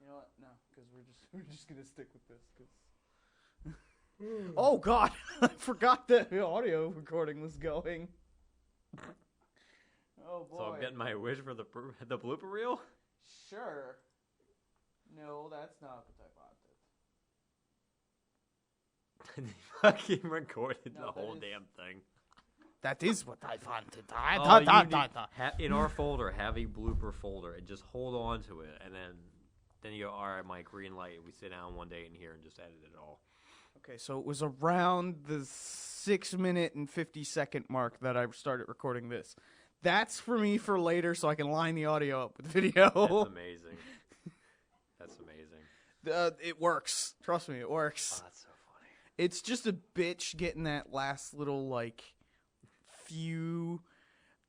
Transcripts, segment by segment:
know what? No, because we're just gonna stick with this. Oh God, I forgot that the audio recording was going. Oh boy. So I'm getting my wish for the blooper reel. Sure. No, that's not what I wanted. Fucking recorded No, the whole that is- damn thing. That is what I wanted. In our folder, have a blooper folder and just hold on to it, and then you go, all right, my green light. We sit down one day in here and just edit it all. Okay, so it was around the 6-minute and 50-second mark that I started recording this. That's for me for later, so I can line the audio up with the video. That's amazing. That's amazing. It works. Trust me, it works. Oh, that's so funny. It's just a bitch getting that last little, few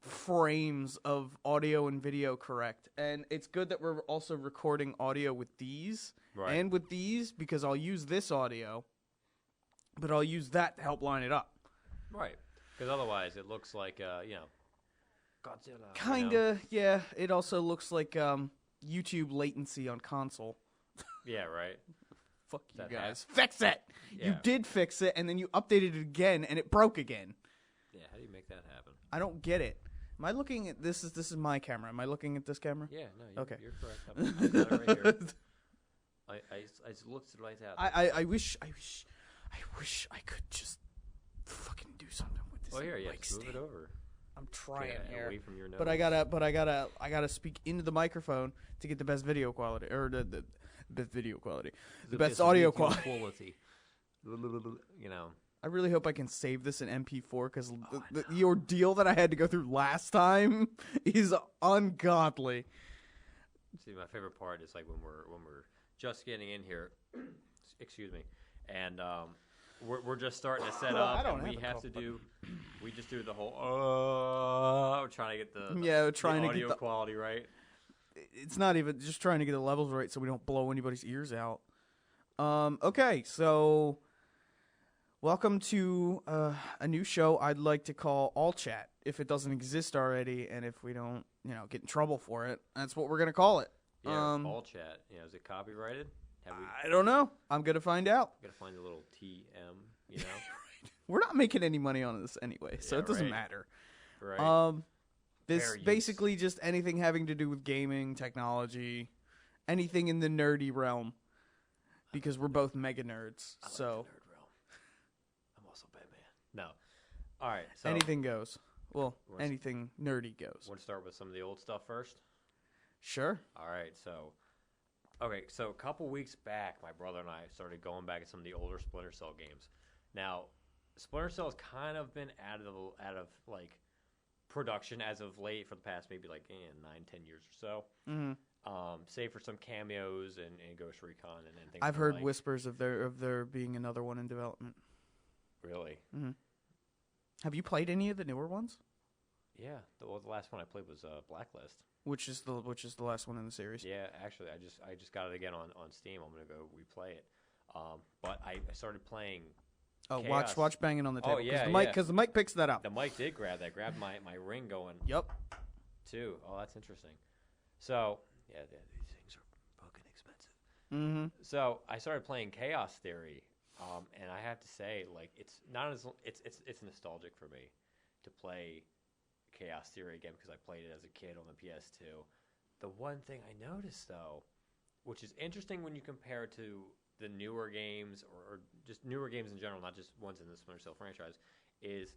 frames of audio and video correct. And it's good that we're also recording audio with these and with these, because I'll use this audio, but I'll use that to help line it up. Right. Because otherwise it looks like, Godzilla. Kinda, yeah. It also looks like YouTube latency latency on console. Yeah, right. Fuck you That guys. Fix it! Yeah. You did fix it, and then you updated it again, and it broke again. Yeah, how do you make that happen? I don't get it. Am I looking at this? This is my camera. Am I looking at this camera? Yeah, no, Okay. You're correct. I've got it right here. I just looked it right out. I wish I could just fucking do something with this. Oh, here, yeah, mic just move stand. it over. I'm trying Yeah, here, away from your nose. but I gotta speak into the microphone to get the best video quality, or the best video quality, the best audio quality. I really hope I can save this in MP4, because the ordeal that I had to go through last time is ungodly. See, my favorite part is like when we're just getting in here. Excuse me, and we're just starting to set up, and we just do the whole trying to get the audio quality right. It's not even just trying to get the levels right so we don't blow anybody's ears out. Okay, so welcome to a new show I'd like to call All Chat, if it doesn't exist already, and if we don't, get in trouble for it. That's what we're gonna call it. Yeah, All Chat. Is it copyrighted? I don't know. I'm gonna find out. Gotta find a little TM. We're not making any money on this anyway, so it doesn't matter. Right. This basically just anything having to do with gaming, technology, anything in the nerdy realm, because we're both mega nerds. I like so the nerd realm. I'm also Batman. No. All right. So anything goes. Well, anything nerdy goes. Want to start with some of the old stuff first? Sure. All right. So a couple weeks back, my brother and I started going back at some of the older Splinter Cell games. Now, Splinter Cell has kind of been out of production as of late for the past maybe 9-10 years or so. Mm-hmm. Save for some cameos and Ghost Recon and things. I've heard whispers of there being another one in development. Really? Mm-hmm. Have you played any of the newer ones? Yeah. The last one I played was Blacklist. Which is the last one in the series? Yeah, actually, I just got it again on Steam. I'm gonna go replay it. But I started playing. Oh, Chaos. watch banging on the table. Oh yeah, because the mic picks that up. The mic did grab my ring going. Yep. Too. Oh, that's interesting. So yeah, these things are fucking expensive. Mm-hmm. So I started playing Chaos Theory, and I have to say, it's not as it's nostalgic for me to play Chaos Theory again, because I played it as a kid on the PS2. The one thing I noticed, though, which is interesting when you compare it to the newer games, or just newer games in general, not just ones in the Splinter Cell franchise, is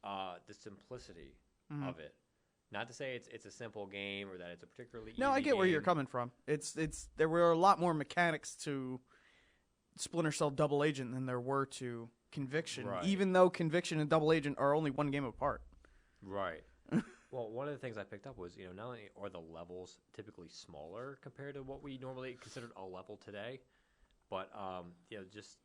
the simplicity of it. Not to say it's a simple game or that it's a particularly easy I get where game. you're coming from. There were a lot more mechanics to Splinter Cell Double Agent than there were to Conviction, even though Conviction and Double Agent are only one game apart. Right. Well, one of the things I picked up was, not only are the levels typically smaller compared to what we normally consider a level today, but just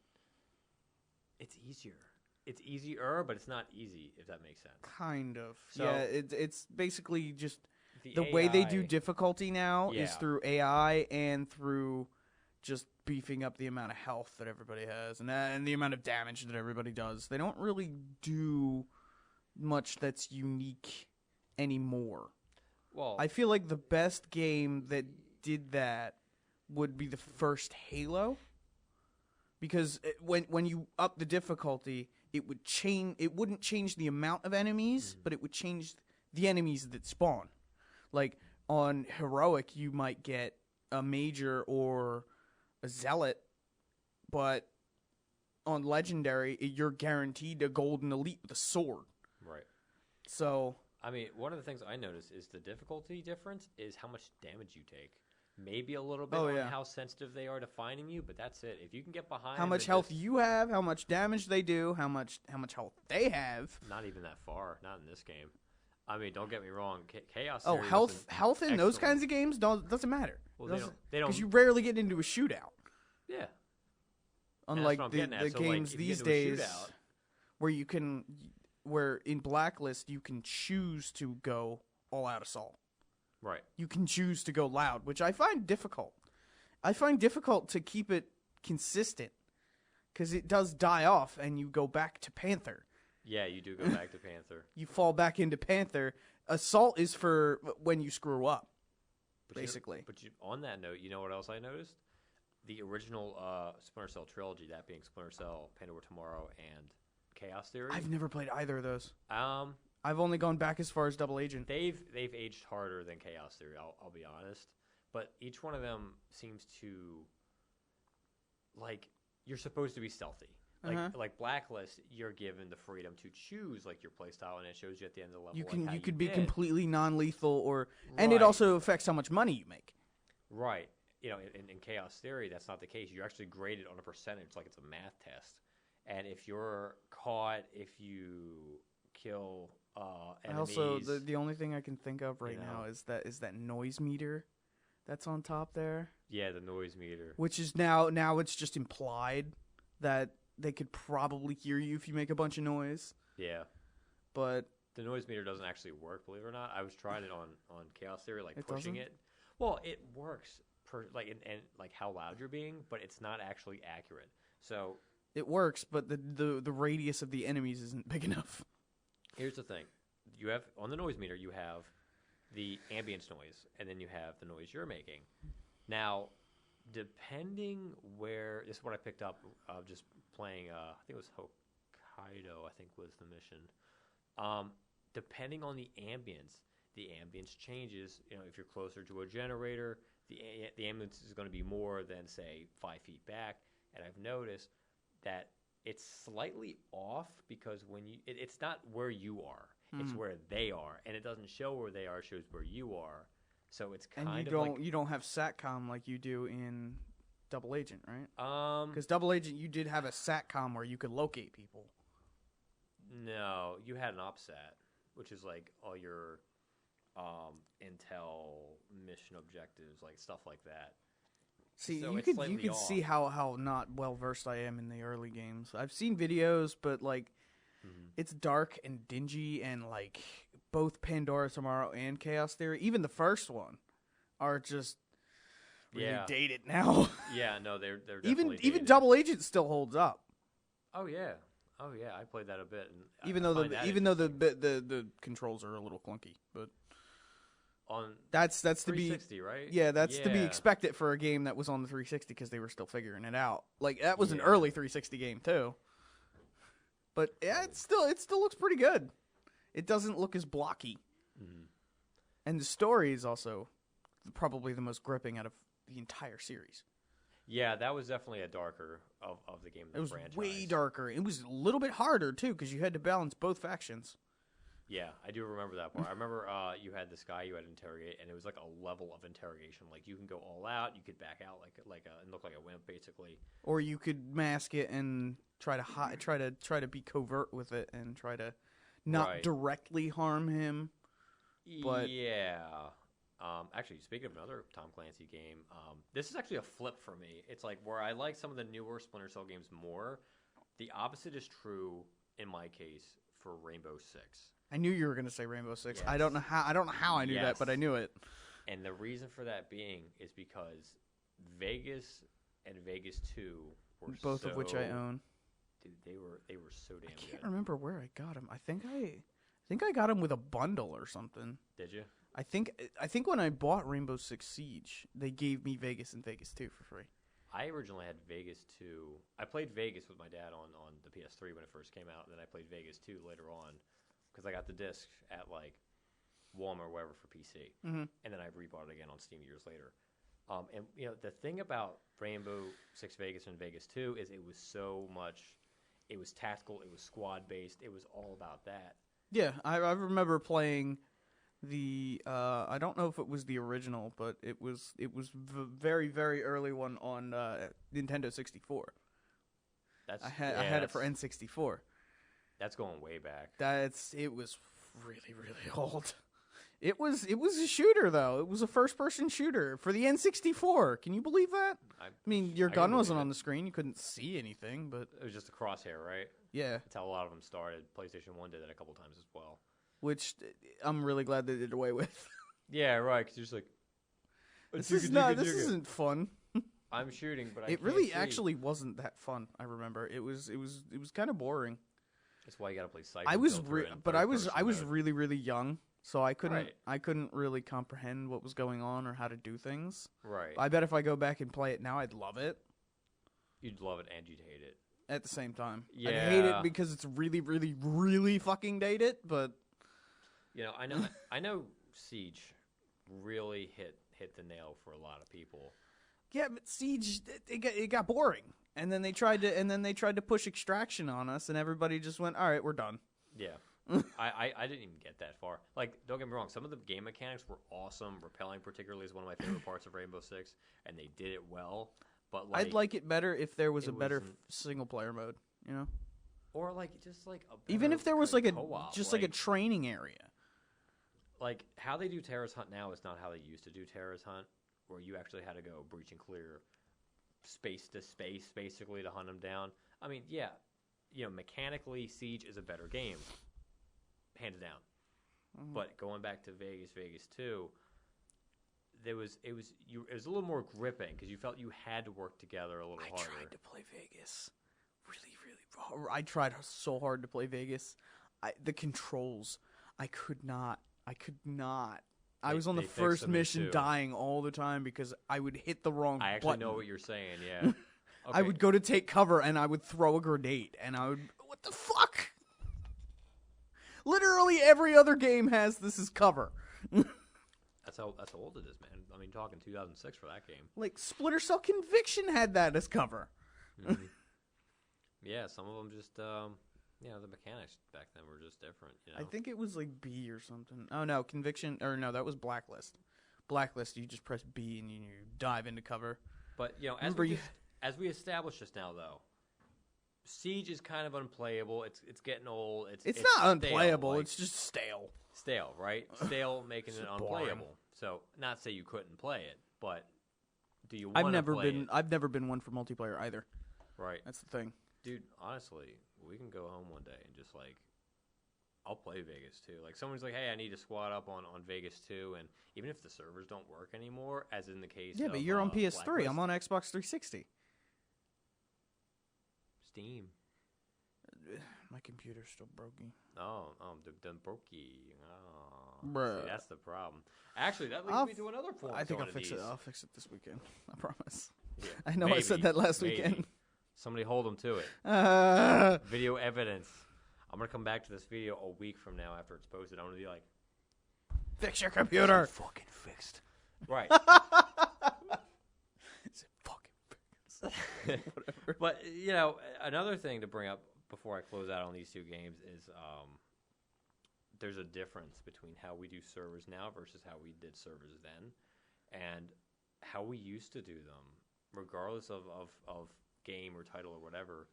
it's easier. It's easier, but it's not easy, if that makes sense. Kind of. So, yeah, it's basically just the AI, way they do difficulty now is through AI and through just beefing up the amount of health that everybody has and the amount of damage that everybody does. They don't really do much that's unique anymore. Well, I feel like the best game that did that would be the first Halo, because when you up the difficulty, it would change. It wouldn't change the amount of enemies, but it would change the enemies that spawn. Like on heroic, you might get a major or a zealot, but on legendary, you're guaranteed a golden elite with a sword. Right. So, I mean, one of the things I noticed is the difficulty difference is how much damage you take. Maybe a little bit on how sensitive they are to finding you, but that's it. If you can get behind, how much health you have, how much damage they do, how much health they have. Not even that far. Not in this game. I mean, don't get me wrong. Chaos. Oh, health in those kinds of games doesn't matter. Well, they don't because you rarely get into a shootout. Yeah. Unlike the games these days, where in Blacklist you can choose to go all out assault. Right. You can choose to go loud, which I find difficult. I find difficult to keep it consistent because it does die off, and you go back to Panther. Yeah, you do go back to Panther. You fall back into Panther. Assault is for when you screw up, basically. On that note, you know what else I noticed? The original Splinter Cell trilogy, that being Splinter Cell, Panda War Tomorrow, and Chaos Theory. I've never played either of those. I've only gone back as far as Double Agent. They've aged harder than Chaos Theory, I'll be honest. But each one of them seems to, like, you're supposed to be stealthy. Like Blacklist, you're given the freedom to choose like your playstyle, and it shows you at the end of the level. You could be completely non-lethal, and it also affects how much money you make. Right. You know, in Chaos Theory, that's not the case. You're actually graded on a percentage, like it's a math test. And if you're caught, if you kill enemies... Also, the only thing I can think of right now is that noise meter that's on top there. Yeah, the noise meter. Which is now it's just implied that they could probably hear you if you make a bunch of noise. Yeah. But... the noise meter doesn't actually work, believe it or not. I was trying it on Chaos Theory, like pushing doesn't? it. Well, it works, and like how loud you're being, but it's not actually accurate. So... it works, but the radius of the enemies isn't big enough. Here's the thing. You have, on the noise meter, you have the ambience noise, and then you have the noise you're making. Now, depending where... this is what I picked up of just playing, I think it was Hokkaido, I think was the mission. Depending on the ambience changes. You know, if you're closer to a generator, the ambience is going to be more than, say, 5 feet back. And I've noticed that it's slightly off because when you it's not where you are, it's where they are, and it doesn't show where they are, it shows where you are. So it's kind of you don't have SATCOM like you do in Double Agent, right? Because Double Agent, you did have a SATCOM where you could locate people. No, you had an OPSAT, which is like all your intel mission objectives, like stuff like that. See, so you can see how not well versed I am in the early games. I've seen videos, but like it's dark and dingy, and like both Pandora Tomorrow and Chaos Theory, even the first one, are just really dated now. Yeah, no, they're definitely even dated. Double Agent still holds up. Oh yeah, I played that a bit, and even though the controls are a little clunky, but. That's to be 360, right? Yeah, that's to be expected for a game that was on the 360 because they were still figuring it out. Like that was an early 360 game too. But yeah, it still looks pretty good. It doesn't look as blocky, and the story is also probably the most gripping out of the entire series. Yeah, that was definitely a darker of the game. It was franchise. way darker. It was a little bit harder too because you had to balance both factions. Yeah, I do remember that part. I remember you had this guy you had to interrogate, and it was like a level of interrogation. Like you can go all out, you could back out and look like a wimp, basically. Or you could mask it and try to be covert with it and try to not directly harm him. But yeah, actually, speaking of another Tom Clancy game, this is actually a flip for me. It's like where I like some of the newer Splinter Cell games more. The opposite is true in my case for Rainbow Six. I knew you were going to say Rainbow Six. Yes. I don't know how I knew that, but I knew it. And the reason for that being is because Vegas and Vegas 2 were both of which I own. Dude, they were so damn good. I can't remember where I got them. I think I got them with a bundle or something. Did you? I think when I bought Rainbow Six Siege, they gave me Vegas and Vegas 2 for free. I originally had Vegas 2. I played Vegas with my dad on the PS3 when it first came out, and then I played Vegas 2 later on because I got the disc at like Walmart or wherever for PC, and then I rebought it again on Steam years later. And you know the thing about Rainbow Six Vegas and Vegas 2 is it was so much. It was tactical. It was squad based. It was all about that. Yeah, I remember playing the I don't know if it was the original, but it was very very early one on Nintendo 64. I had it for N64. That's going way back. It was really really old. It was a shooter though. It was a first person shooter for the N64. Can you believe that? I mean, your gun wasn't on the screen. You couldn't see anything, but it was just a crosshair, right? Yeah. That's how a lot of them started. PlayStation 1 did that a couple times as well. Which I'm really glad they did away with. Yeah, right, because you're just like... This isn't fun. I'm shooting, but it really actually wasn't that fun, I remember. It was kind of boring. That's why you gotta play Siphon. I was really, really young, so I couldn't really comprehend what was going on or how to do things. Right. I bet if I go back and play it now, I'd love it. You'd love it and you'd hate it. At the same time. Yeah. I'd hate it because it's really, really, really fucking dated, but... You know, I know Siege really hit the nail for a lot of people. Yeah, but Siege it got boring, and then they tried to push Extraction on us, and everybody just went, all right, we're done. Yeah, I didn't even get that far. Like, don't get me wrong, some of the game mechanics were awesome. Rappelling particularly is one of my favorite parts of Rainbow Six, and they did it well. But like, I'd like it better if there was a better single player mode, you know, or like just like a even if there was like a co-op, like a training area. Like, how they do Terrorist Hunt now is not how they used to do Terrorist Hunt, where you actually had to go breach and clear space to space, basically, to hunt them down. I mean, yeah, you know, mechanically, Siege is a better game, hands down. Mm-hmm. But going back to Vegas 2, it was a little more gripping, because you felt you had to work together a little harder. I tried to play Vegas really, really hard. I tried so hard to play Vegas. The controls, I could not. I was on the first mission dying all the time because I would hit the wrong button. I actually know what you're saying, yeah. Okay. I would go to take cover and I would throw a grenade and I would... What the fuck? Literally every other game has this as cover. That's how old it is, man. I mean, talking 2006 for that game. Like, Splinter Cell Conviction had that as cover. Mm-hmm. Yeah, some of them just... Yeah, the mechanics back then were just different. You know? I think it was like B or something. Oh no, Conviction, or no, that was Blacklist. Blacklist, you just press B and you dive into cover. But you know, as we established just now, though, Siege is kind of unplayable. It's getting old. It's not unplayable. Like, it's just stale. Stale, right? Stale, making it unplayable. Boring. So, not say you couldn't play it, but do you want to play it? I've never been one for multiplayer either. Right. That's the thing. Dude, honestly, we can go home one day and just, like, I'll play Vegas 2. Like, someone's like, hey, I need to squad up on Vegas 2, and even if the servers don't work anymore, as in the case of... but you're on PS3. Blacklist, I'm on Xbox 360. Steam. My computer's still broken. Oh, done brokey. Oh, bruh. See, that's the problem. Actually, that leads me to another point. I think I'll fix it. I'll fix it this weekend. I promise. Yeah, I know I said that last weekend. Somebody hold them to it. Video evidence. I'm going to come back to this video a week from now after it's posted. I'm going to be like, fix your computer. Is it fucking fixed? Right. Is it fucking fixed? Whatever. But, you know, another thing to bring up before I close out on these two games is there's a difference between how we do servers now versus how we did servers then, and how we used to do them, regardless of game or title or whatever.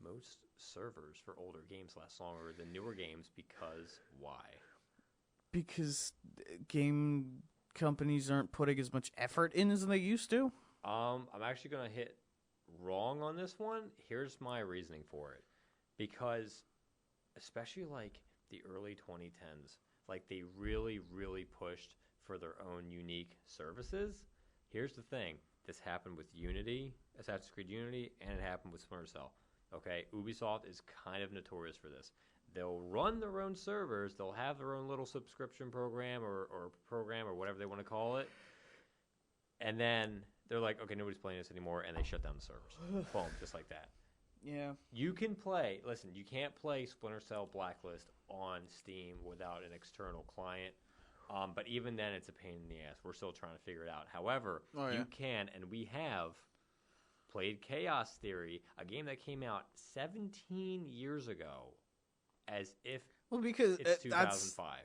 Most servers for older games last longer than newer games because why? Because game companies aren't putting as much effort in as they used to. I'm actually going to hit wrong on this one. Here's my reasoning for it. Because especially like the early 2010s, like they really, really pushed for their own unique services. Here's the thing. This happened with Unity, Assassin's Creed Unity, and it happened with Splinter Cell. Okay, Ubisoft is kind of notorious for this. they'll run their own servers. They'll have their own little subscription program or program or whatever they want to call it. And then they're like, okay, nobody's playing this anymore, and they shut down the servers. Boom, just like that. Yeah. You can play. Listen, you can't play Splinter Cell Blacklist on Steam without an external client. But even then, it's a pain in the ass. We're still trying to figure it out. However, you can, and we have played Chaos Theory, a game that came out 17 years ago, as if because it's 2005.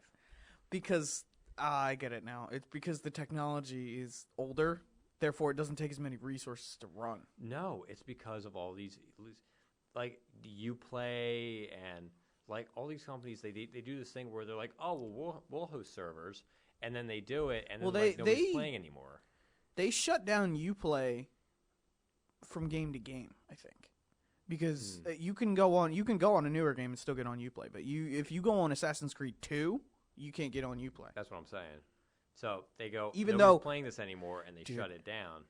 Because I get it now. It's because the technology is older, therefore it doesn't take as many resources to run. No, it's because of all these, like Uplay and like all these companies. They do this thing where they're like, oh, well, we'll host servers, and then they do it, and then nobody's playing anymore. They shut down Uplay from game to game, I think, because you can go on a newer game and still get on Uplay, but if you go on Assassin's Creed 2, you can't get on Uplay. That's what I'm saying. So they go, even nobody's though playing this anymore, and they shut it down.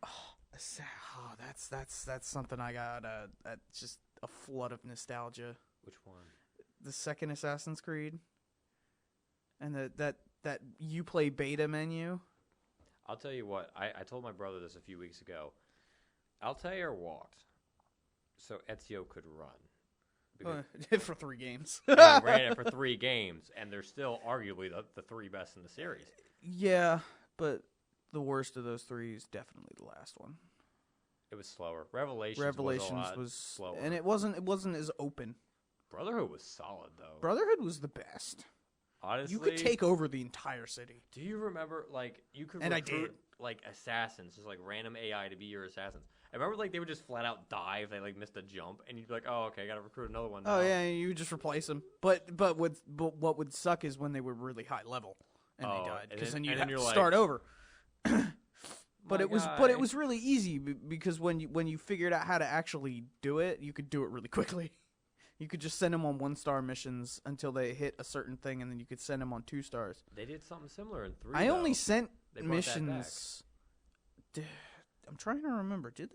That's something I got. That's just a flood of nostalgia. Which one? The second Assassin's Creed, and that Uplay beta menu. I'll tell you what. I told my brother this a few weeks ago. Altair walked so Ezio could run. For 3 games. He ran it for 3 games, and they're still arguably the 3 best in the series. Yeah, but the worst of those 3 is definitely the last one. It was slower. Revelations was slower, and it wasn't as open. Brotherhood was solid though. Brotherhood was the best. Honestly, you could take over the entire city. Do you remember, like, you could recruit, like, assassins, just, like, random AI to be your assassins? I remember, like, they would just flat out die if they, like, missed a jump, and you'd be like, oh, okay, I gotta recruit another one now. Oh, yeah, you would just replace them. But what would suck is when they were really high level, and they died, because then you'd have to start over. But it was really easy, because when you figured out how to actually do it, you could do it really quickly. You could just send them on 1-star missions until they hit a certain thing, and then you could send them on 2 stars. They did something similar in 3. I only sent missions. I'm trying to remember. Did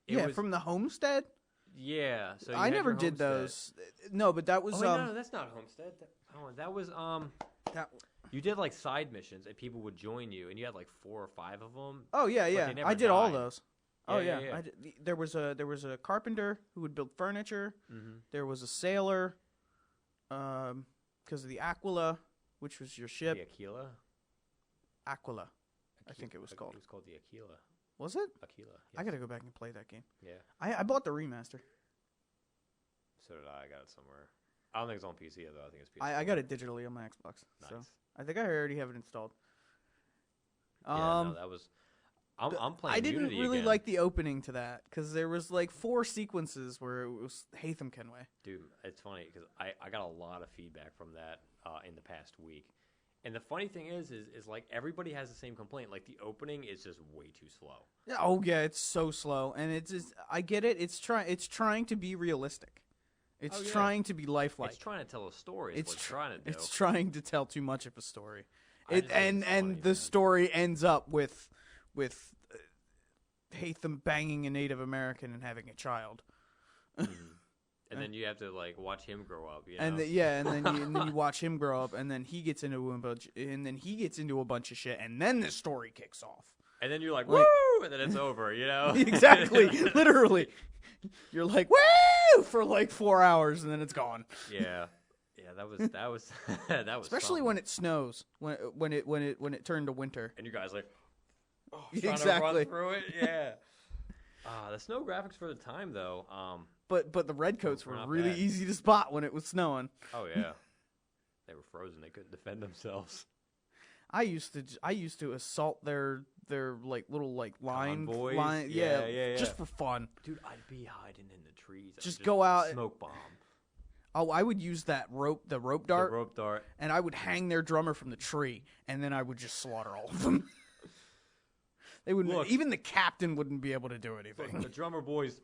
they? From the homestead. Yeah. So I never did those. No, but that was. No, that's not homestead. That was That. You did like side missions, and people would join you, and you had like 4 or 5 of them. Oh yeah. I did all those. Yeah. I did. There was a carpenter who would build furniture. Mm-hmm. There was a sailor, because of the Aquila, which was your ship. The Aquila. Aquila, I think it was called. It was called the Aquila. Was it? Aquila. Yes. I gotta go back and play that game. Yeah. I bought the remaster. So did I. I got it somewhere. I don't think it's on PC though. I think it's PS4. I got it digitally on my Xbox. Nice. So I think I already have it installed. No, that was. I'm playing. I didn't Unity really again. like the opening to that because there was like 4 sequences where it was Haytham Kenway. Dude, it's funny because I got a lot of feedback from that in the past week. And the funny thing is like everybody has the same complaint. Like the opening is just way too slow. Oh yeah, it's so slow, and it's just I get it. It's trying to be realistic. It's trying to be lifelike. It's trying to tell a story. It's trying to do. It's trying to tell too much of a story. The story ends up with Haytham banging a Native American and having a child. And then you have to like watch him grow up, you know? And then you watch him grow up, and then he gets into a bunch of shit, and then the story kicks off. And then you're like, woo, and then it's over, you know? Exactly, literally. You're like, woo, for like 4 hours, and then it's gone. Yeah, that was that was especially something. when it snows, when it turned to winter, and you guys like, exactly trying to run through it, yeah. The snow graphics for the time though. But the redcoats were really bad. easy to spot when it was snowing. Oh yeah, they were frozen. They couldn't defend themselves. I used to assault their like little like line, yeah, just for fun. Dude, I'd be hiding in the trees. Just go out, smoke bomb. Oh, I would use the rope dart, and I would hang their drummer from the tree, and then I would just slaughter all of them. They wouldn't. Even the captain wouldn't be able to do anything. The drummer boys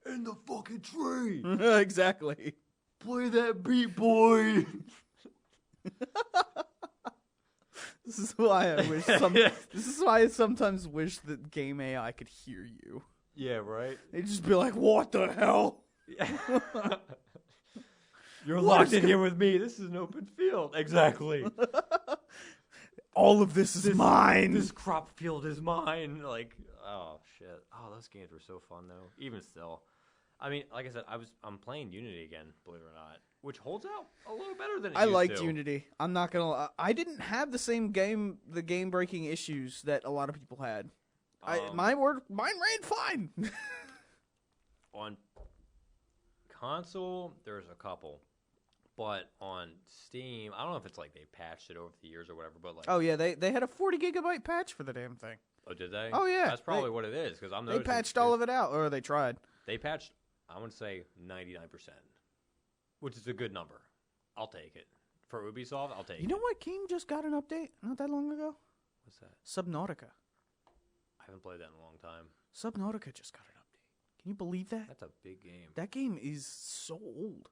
in the fucking tree. Exactly. Play that beat, boy. This is why I wish. This is why I sometimes wish that game AI could hear you. Yeah, right. They'd just be like, "What the hell?" You're What locked is in here with me. This is an open field. Exactly. All of this is mine. This crop field is mine. Like, oh shit. Oh, those games were so fun though. Even still, I mean, like I said, I'm playing Unity again, believe it or not, which holds out a little better than it I used liked to. Unity. I'm not gonna. I didn't have the same game breaking issues that a lot of people had. Mine ran fine. On console, there's a couple. But on Steam, I don't know if it's like they patched it over the years or whatever, but like... Oh, yeah, they had a 40 gigabyte patch for the damn thing. Oh, did they? Oh, yeah. That's probably what it is, because I'm They noticing... patched all of it out, or they tried. They patched, I want to say, 99%, which is a good number. I'll take it. For Ubisoft, I'll take it. You know what game just got an update not that long ago? What's that? Subnautica. I haven't played that in a long time. Subnautica just got an update. Can you believe that? That's a big game. That game is so old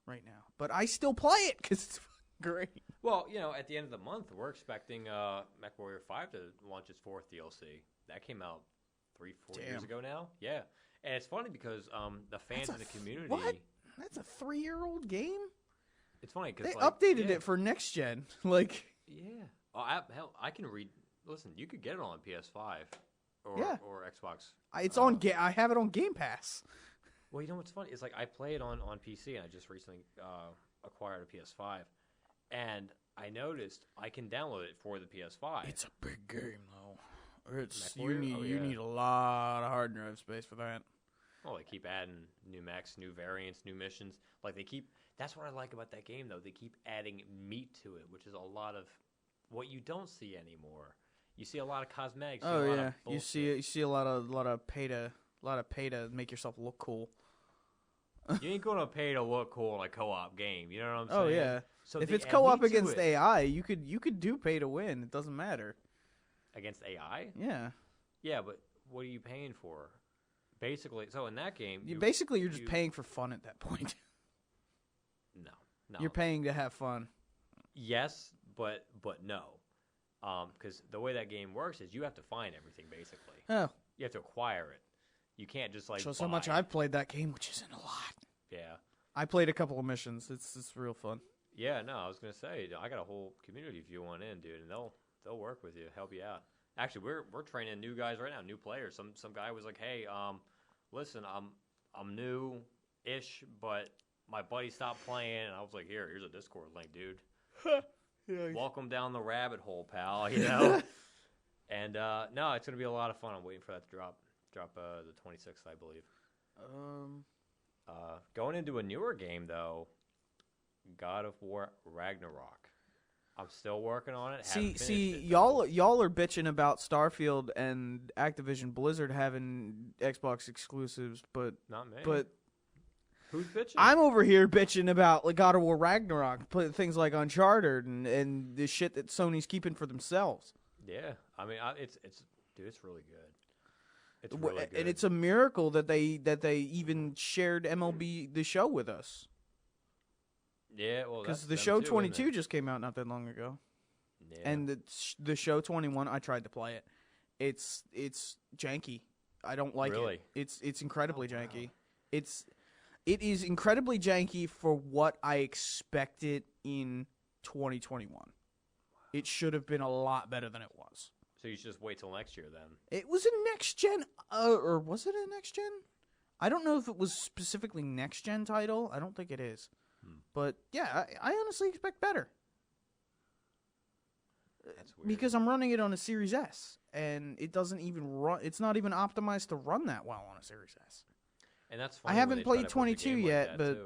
right now. But I still play it because it's great. Well, you know, at the end of the month, we're expecting MechWarrior 5 to launch its 4th DLC. That came out 3-4 years ago now. Yeah. And it's funny because the fans in the community... What? That's a 3-year-old game? It's funny because... They updated it for next gen. Like... Yeah. Oh, hell, I can read... Listen, you could get it on PS5 or Xbox. It's on... I have it on Game Pass. Well, you know what's funny? It's like I play it on PC, and I just recently acquired a PS5. And I noticed I can download it for the PS5. It's a big game, though. It's MechWarrior? you need a lot of hard drive space for that. Well, they keep adding new mechs, new variants, new missions. Like they keep... That's what I like about that game, though. They keep adding meat to it, which is a lot of what you don't see anymore. You see a lot of cosmetics. Oh yeah, you see a lot of pay to make yourself look cool. You ain't gonna pay to look cool in a co-op game. You know what I'm saying? Oh yeah. So if they it's add co-op meat to against it. AI, you could do pay to win. It doesn't matter. Against AI? Yeah. Yeah, but what are you paying for? Basically, so in that game, You're just paying for fun at that point. No. You're paying to have fun. Yes, but no. Because the way that game works is you have to find everything, basically. Oh. You have to acquire it. You can't just, like, So much I've played that game, which isn't a lot. Yeah. I played a couple of missions. It's real fun. Yeah, no, I was going to say, I got a whole community if you want in, dude, and they'll work with you, help you out. Actually, we're training new guys right now, new players. Some guy was like, hey, listen, I'm new-ish, but my buddy stopped playing, and I was like, here's a Discord link, dude. Yeah. Welcome down the rabbit hole, pal, you know? And, no, it's going to be a lot of fun. I'm waiting for that to drop the 26th, I believe. Going into a newer game, though, God of War Ragnarok. I'm still working on it. See, y'all are bitching about Starfield and Activision Blizzard having Xbox exclusives, but not me. But who's bitching? I'm over here bitching about like God of War Ragnarok, things like Uncharted and the shit that Sony's keeping for themselves. Yeah, I mean, it's really good. It's really good, and it's a miracle that they even shared MLB The Show with us. Yeah, well, because the Show 22 just came out not that long ago, and the Show 21, I tried to play it. It's janky. I don't like it. It's incredibly janky. It is incredibly janky for what I expected in 2021. It should have been a lot better than it was. So you should just wait till next year then. It was a next gen, or was it a next gen? I don't know if it was specifically next gen title. I don't think it is. But yeah, I honestly expect better. That's weird. Because I'm running it on a Series S, and it doesn't even run. It's not even optimized to run that well on a Series S. And that's funny. I haven't played 22 yet, but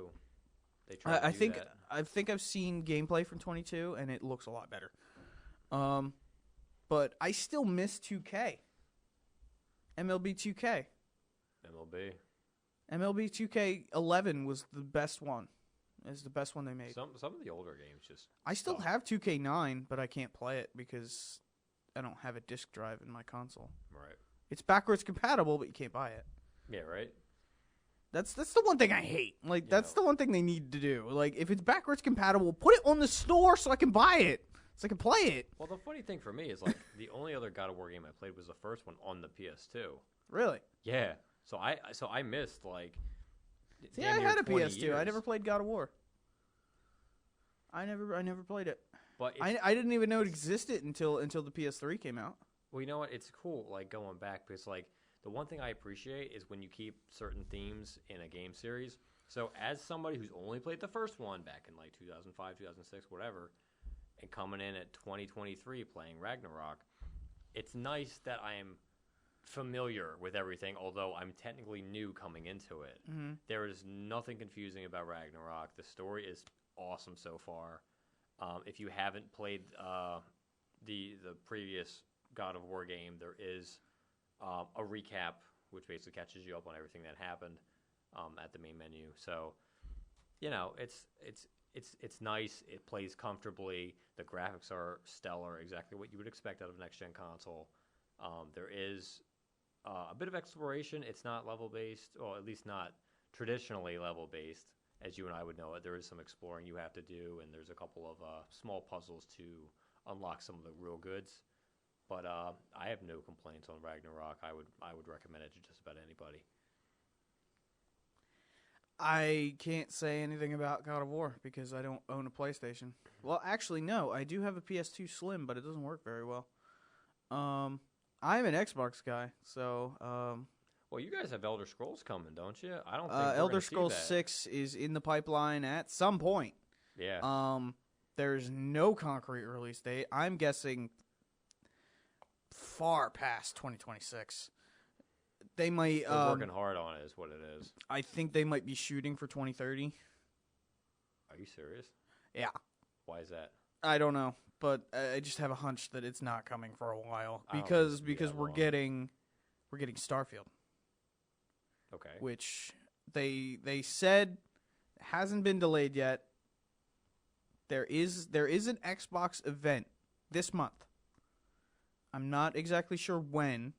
I think I've seen gameplay from 22, and it looks a lot better. But I still miss 2K. MLB 2K. MLB 2K11 was the best one. It's the best one they made. Some of the older games just... I still have 2K9, but I can't play it because I don't have a disc drive in my console. Right. It's backwards compatible, but you can't buy it. Yeah, right? That's the one thing I hate. Like, that's the one thing they need to do. Like, if it's backwards compatible, put it on the store so I can buy it. So I can play it. Well, the funny thing for me is, like, the only other God of War game I played was the first one on the PS2. Really? Yeah. So I missed, like... See, I had a PS2. I never played God of War. I never played it. But I didn't even know it existed until the PS3 came out. well, you know what? It's cool, like, going back, because, like, the one thing I appreciate is when you keep certain themes in a game series. So, as somebody who's only played the first one back in, like, 2005, 2006, whatever, and coming in at 2023 playing Ragnarok, it's nice that I am familiar with everything, although I'm technically new coming into it. Mm-hmm. There is nothing confusing about Ragnarok. The story is awesome so far. If you haven't played the previous God of War game, there is a recap which basically catches you up on everything that happened at the main menu. So, you know, it's nice. It plays comfortably. The graphics are stellar, exactly what you would expect out of a next-gen console. There is a bit of exploration. It's not level-based, or at least not traditionally level-based, as you and I would know it. There is some exploring you have to do, and there's a couple of small puzzles to unlock some of the real goods. But I have no complaints on Ragnarok. I would recommend it to just about anybody. I can't say anything about God of War because I don't own a PlayStation. Well, actually, no. I do have a PS2 Slim, but it doesn't work very well. I'm an Xbox guy, so... Well, you guys have Elder Scrolls coming, don't you? I don't think we're Elder gonna see Scrolls that. 6 is in the pipeline at some point. Yeah. There's no concrete release date. I'm guessing far past 2026. They might... They're working hard on it, is what it is. I think they might be shooting for 2030. Are you serious? Yeah. Why is that? I don't know, but I just have a hunch that it's not coming for a while I don't think because it'll be that we're long. getting Starfield, Okay. which they said hasn't been delayed yet. There is an Xbox event this month. I'm not exactly sure when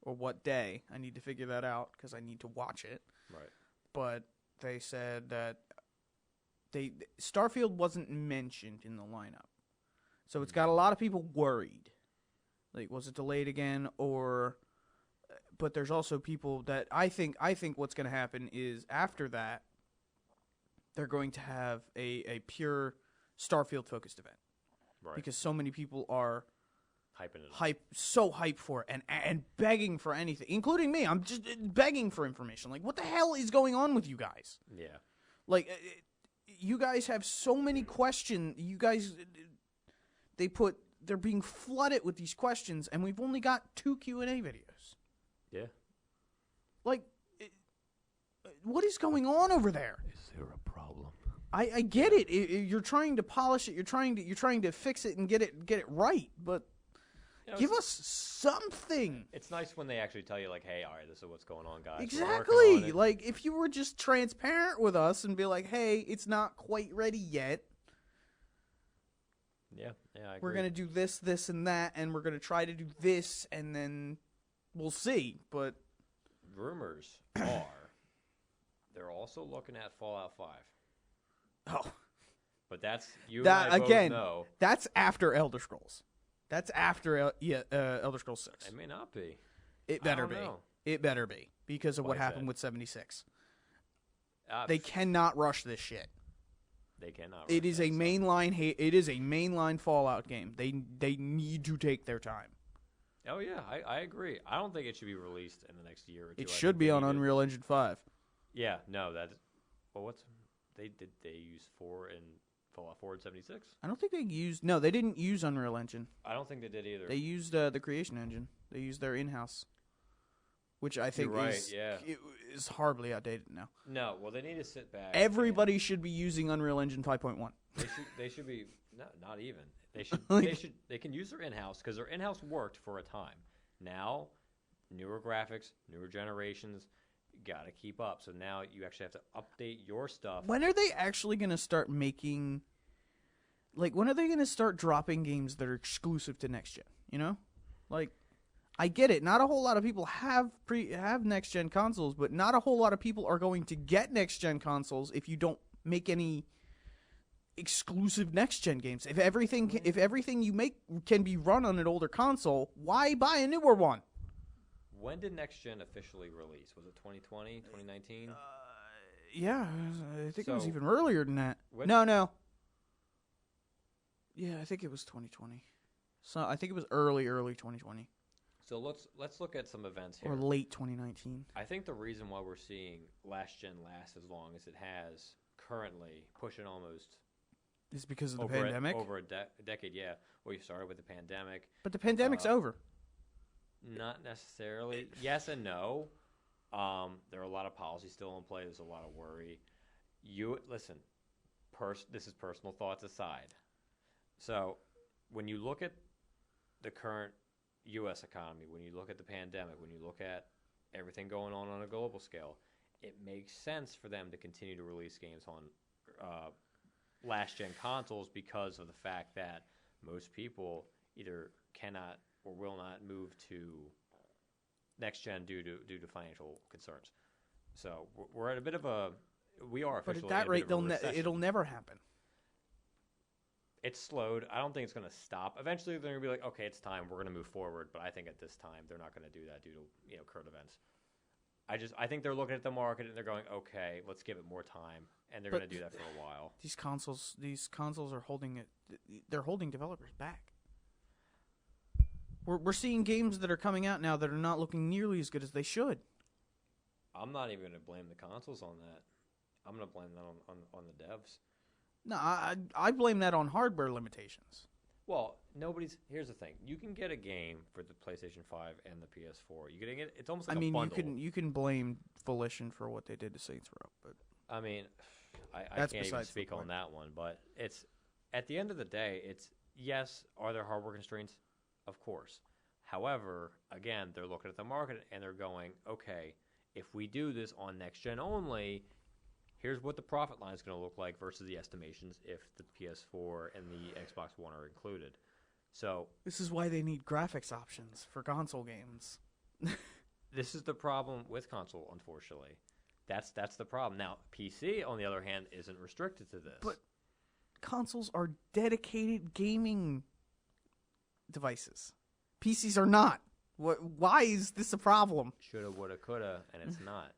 or what day. I need to figure that out because I need to watch it. Right. But they said that Starfield wasn't mentioned in the lineup. So it's got a lot of people worried. Like, was it delayed again? But there's also people that I think what's going to happen is after that, they're going to have a pure Starfield-focused event. Right. Because so many people are Hyping it up. so hyped for it and begging for anything, including me. I'm just begging for information. Like, what the hell is going on with you guys? Yeah. Like, you guys have so many questions. You guys, they're being flooded with these questions, and we've only got 2 Q&A videos. Yeah. Like, what is going on over there? Is there a problem? I get it. You're trying to polish it. You're trying to fix it and get it right. But You know, give us something. It's nice when they actually tell you, like, hey, all right, this is what's going on, guys. We're working Exactly. on it. Like, if you were just transparent with us and be like, hey, it's not quite ready yet. Yeah, I agree. We're going to do this, this, and that, and we're going to try to do this, and then we'll see. But Rumors are they're also looking at Fallout 5. oh, But that's, you that and I both again, know. that's after Elder Scrolls. That's after Elder Scrolls 6. It may not be. It better don't be. know. It better be because of Why what is happened that? with 76. Uh, They cannot rush this shit. They cannot. It rush is that a stuff. mainline. It is a mainline Fallout game. They need to take their time. Oh yeah, I agree. I don't think it should be released in the next year or two. It I should think be they on need to- Unreal Engine 5. Yeah, no, that's. Well, what's they use 4 in Fallout 4 and 76? I don't think they used. No, they didn't use Unreal Engine. I don't think they did either. They used the Creation Engine. They used their in-house, which I think You're right, is yeah. is horribly outdated now. No, well, they need to sit back. Everybody should be using Unreal Engine 5.1. and they should be not even. They should Like- they can use their in-house because their in-house worked for a time. Now, newer graphics, newer generations, you got to keep up. So now you actually have to update your stuff. When are they actually going to start making? Like, when are they going to start dropping games that are exclusive to next gen? You know, like, I get it. Not a whole lot of people have next gen consoles, but not a whole lot of people are going to get next gen consoles if you don't make any exclusive next gen games. If everything you make can be run on an older console, why buy a newer one? When did next gen officially release? Was it 2020, 2019? Yeah, I think it was So- even earlier than that. When- No. Yeah, I think it was 2020. So I think it was early 2020 So let's look at some events here. or late 2019. I think the reason why we're seeing last gen last as long as it has currently, pushing almost Is because of the over pandemic. over a decade. Yeah, well, you started with the pandemic. But the pandemic's over. Not necessarily. Yes and no. There are a lot of policies still in play. There's a lot of worry. You listen. This is personal thoughts aside. So, when you look at the current U.S. economy, when you look at the pandemic, when you look at everything going on a global scale, it makes sense for them to continue to release games on last-gen consoles because of the fact that most people either cannot or will not move to next-gen due to financial concerns. So we're at a bit of a we are But officially at that in a rate, bit of a recession. it'll never happen. It's slowed. I don't think it's going to stop. Eventually, they're going to be like, okay, it's time. We're going to move forward. But I think at this time, they're not going to do that due to current events. I think they're looking at the market and they're going, okay, let's give it more time, and they're going to do that for a while. These consoles are holding it. They're holding developers back. We're seeing games that are coming out now that are not looking nearly as good as they should. I'm not even going to blame the consoles on that. I'm going to blame that on the devs. No, I blame that on hardware limitations. Well, here's the thing. You can get a game for the PlayStation 5 and the PS4. You can get it's almost like a bundle. you can blame Volition for what they did to Saints Row, but I mean, I That's can't even besides the speak on point. that one, but it's at the end of the day, it's yes, are there hardware constraints? Of course. However, again, they're looking at the market and they're going, okay, if we do this on next gen only, here's what the profit line is going to look like versus the estimations if the PS4 and the Xbox One are included. So this is why they need graphics options for console games. this is the problem with console, unfortunately. That's the problem. Now, PC, on the other hand, isn't restricted to this. But consoles are dedicated gaming devices. PCs are not. Why is this a problem? Shoulda, woulda, coulda, and it's not.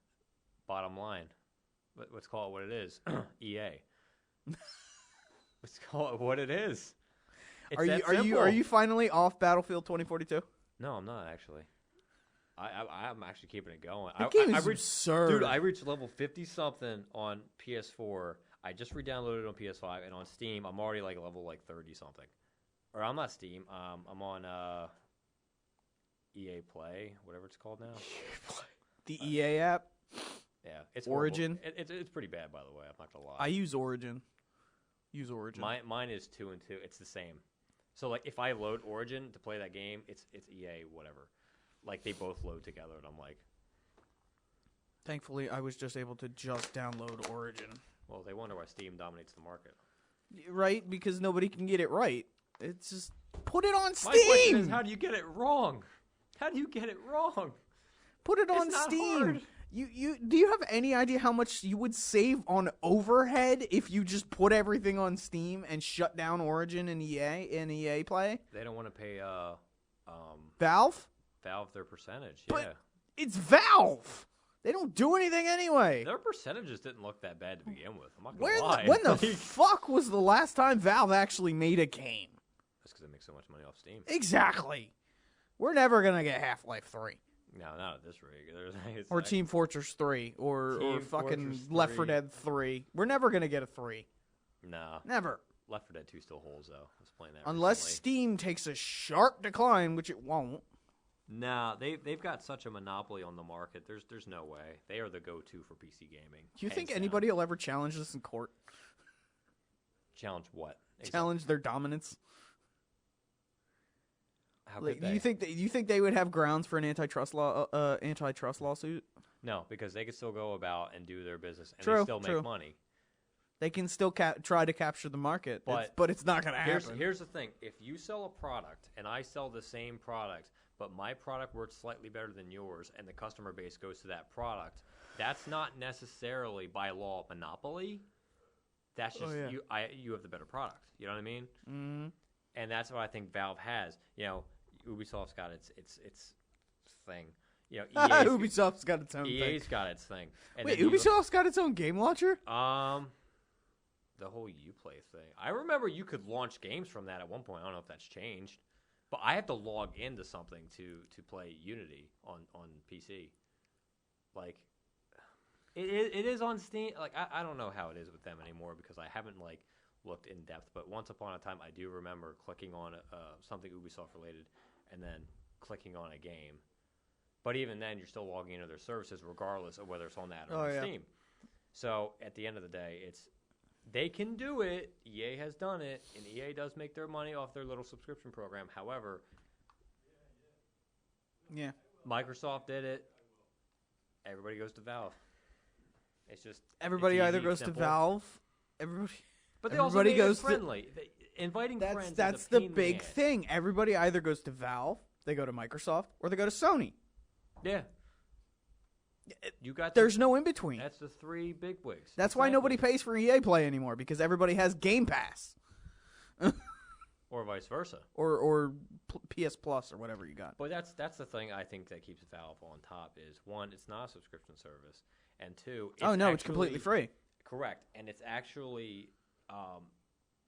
Bottom line. Let's call it what it is. EA. Let's call it what it is. It's Are you finally off Battlefield 2042? No, I'm not actually. I'm actually keeping it going. The game is reached, absurd. Dude, I reached level 50 something on PS4. I just re-downloaded it on PS5, and on Steam, I'm already like level 30 something. Or I'm not Steam. I'm on EA Play, whatever it's called now. The EA app. Yeah, it's Origin. It's pretty bad, by the way. I'm not gonna lie. I use Origin. Mine is 2 and 2. It's the same. So like, if I load Origin to play that game, it's EA whatever. Like they both load together, and I'm like, Thankfully, I was just able to just download Origin. well, they wonder why Steam dominates the market. Right, because nobody can get it right. It's just put it on Steam. My question is, how do you get it wrong? How do you get it wrong? Put it on It's not Steam. hard. You do you have any idea how much you would save on overhead if you just put everything on Steam and shut down Origin and EA Play? They don't want to pay Valve? Valve their percentage. But yeah, it's Valve. They don't do anything anyway. their percentages didn't look that bad to begin with. I'm not gonna lie. When the Like, fuck was the last time Valve actually made a game? that's because they make so much money off Steam. Exactly. We're never gonna get Half-Life 3 No, not at this rate. It's or like- Team Fortress 3 or Team fucking Fortress Left 4 3. Dead 3. We're never gonna get a 3. Nah. Never. Left 4 Dead 2 still holds, though. I was playing that Unless recently. Steam takes a sharp decline, which it won't. Nah, they've got such a monopoly on the market. There's no way. They are the go-to for PC gaming. Do you think hands down. anybody will ever challenge this in court? Challenge what? Challenge their dominance? How Like, could do they? you think they would have grounds for an antitrust lawsuit? No, because they could still go about and do their business, and True, they still true. make money. They can still try to capture the market, But but it's not going to happen. Here's the thing: if you sell a product and I sell the same product, but my product works slightly better than yours, and the customer base goes to that product, that's not necessarily by law monopoly. That's just yeah. you have the better product. You know what I mean? Mm-hmm. And that's what I think Valve has. You know, Ubisoft's got its thing. You know, Ubisoft's got its own EA's thing. got its thing. And Wait, then you look- Ubisoft's got its own game launcher? the whole Uplay thing. I remember you could launch games from that at one point. I don't know if that's changed, but I have to log into something to play Unity on PC. Like, it is on Steam. Like, I don't know how it is with them anymore because I haven't like looked in depth. But once upon a time, I do remember clicking on something Ubisoft related and then clicking on a game. But even then, you're still logging into their services regardless of whether it's on that or on Steam. So at the end of the day, they can do it. EA has done it, and EA does make their money off their little subscription program. However, Microsoft did it. Everybody goes to Valve. It's just everybody either goes to Valve. But they also make it friendly. Inviting friends. That's the big thing. Everybody either goes to Valve, they go to Microsoft, or they go to Sony. Yeah. There's no in between. That's the three big wigs. That's why nobody pays for EA Play anymore, because everybody has Game Pass. Or vice versa. Or PS Plus or whatever you got. But that's the thing I think that keeps Valve on top is, one, it's not a subscription service, and two, it's completely free. Correct. And it's actually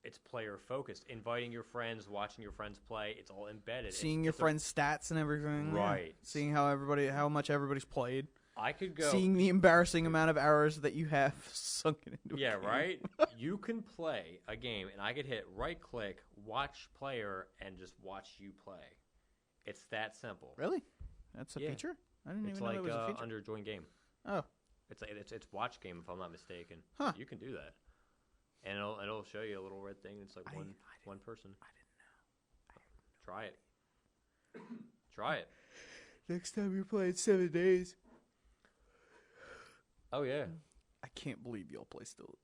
it's player focused. Inviting your friends, watching your friends play, it's all embedded. Seeing your friends' stats and everything. Right. Yeah. Seeing how much everybody's played. I could go. Seeing the embarrassing amount of hours that you have sunken into. Yeah, right. You can play a game, and I could hit right click, watch player, and just watch you play. It's that simple. Really? That's a feature? I didn't even know it was a feature. It's under join game. Oh, it's watch game if I'm not mistaken. Huh. You can do that, and it'll show you a little red thing. It's like one person. I didn't know. Try it. Try it. Next time you're playing 7 days. Oh yeah. I can't believe y'all play still.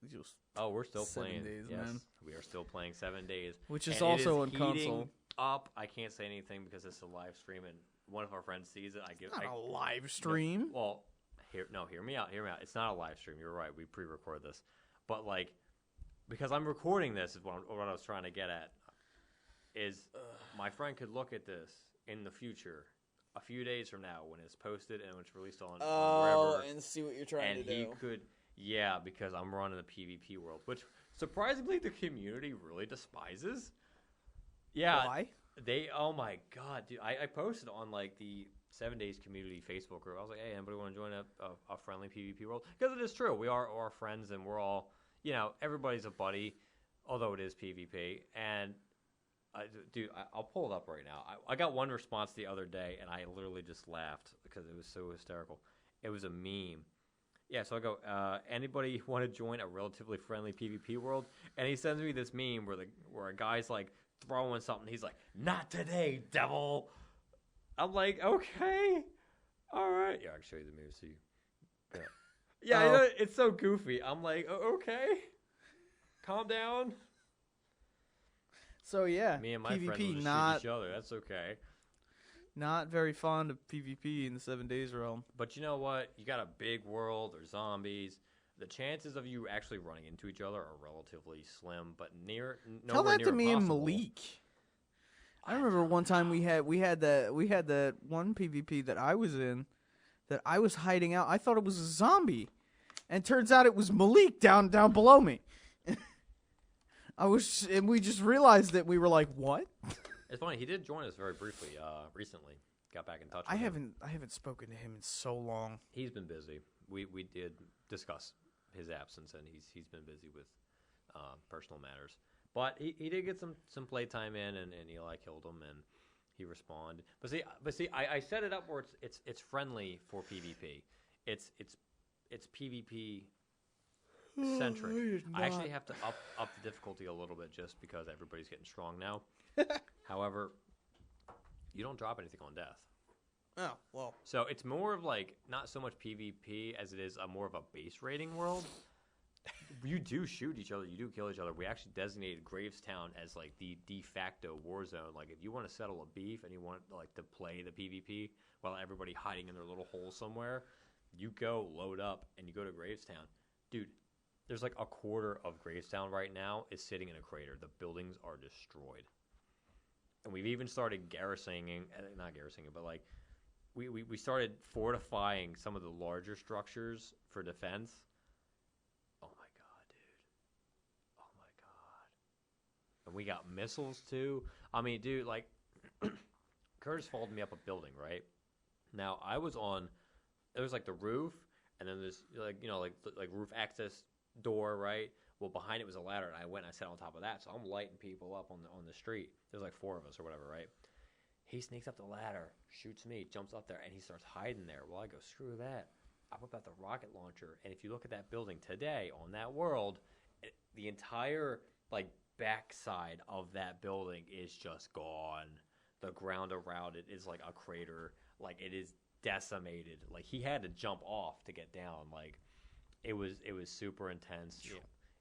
We're still 7 playing. days, yes, man. we are still playing 7 days, which is also on heating console. Up. I can't say anything because it's a live stream, and one of our friends sees it. Not a live stream. No, well, hear me out. Hear me out. It's not a live stream. You're right. We pre-record this, but like, because I'm recording this is what I was trying to get at. Is my friend could look at this in the future, a few days from now, when it's posted and when it's released on wherever, and see what you're trying to do. And he could, because I'm running the PvP world, which surprisingly the community really despises. Yeah. Why? Oh my god, dude! I posted on like the 7 Days community Facebook group. I was like, hey, anybody want to join a friendly PvP world? Because it is true, we are our friends, and we're all, everybody's a buddy, although it is PvP. And I'll pull it up right now. I got one response the other day, and I literally just laughed because it was so hysterical. It was a meme. Yeah, so I go, anybody want to join a relatively friendly PvP world? And he sends me this meme where a guy's like throwing something. He's like, not today, devil. I'm like, okay, all right. Yeah, I can show you the meme. See, yeah, it's so goofy. I'm like, okay, calm down. So yeah, me and my PvP friends will just shoot each other. That's okay. Not very fond of PvP in the 7 Days realm. But you know what? You got a big world or zombies. The chances of you actually running into each other are relatively slim, but Tell that to me impossible. and Malik. I remember one time we had that one PvP that I was in, that I was hiding out. I thought it was a zombie, and turns out it was Malik down below me. And we just realized that we were like, what? It's funny. He did join us very briefly recently. Got back in touch with him. I haven't spoken to him in so long. He's been busy. We did discuss his absence, and he's been busy with personal matters. But he did get some playtime in, and Eli killed him, and he responded. But see, I set it up where it's friendly for PvP. It's PvP centric. I actually have to up the difficulty a little bit just because everybody's getting strong now. However, you don't drop anything on death. Oh, well. So it's more of like not so much PvP as it is more of a base raiding world. You do shoot each other. You do kill each other. We actually designated Gravestown as like the de facto war zone. Like if you want to settle a beef and you want like to play the PvP while everybody hiding in their little hole somewhere, you go load up and you go to Gravestown. Dude, there's like a quarter of Gravestown right now is sitting in a crater. The buildings are destroyed. And we've even started not garrisoning, but like we started fortifying some of the larger structures for defense. Oh my god, dude. Oh and we got missiles too. I mean, dude, like Curtis followed me up a building, right? Now I was on. There was like the roof, and then there's like roof access door, right? Well, behind it was a ladder, and I went and I sat on top of that. So I'm lighting people up on the street. There's like 4 of us or whatever, right? He sneaks up the ladder, shoots me, jumps up there, and he starts hiding there. Well, I go, screw that. I whip out the rocket launcher, and if you look at that building today on that world, the entire like backside of that building is just gone. The ground around it is like a crater. Like it is decimated. Like he had to jump off to get down. Like it was super intense. You know,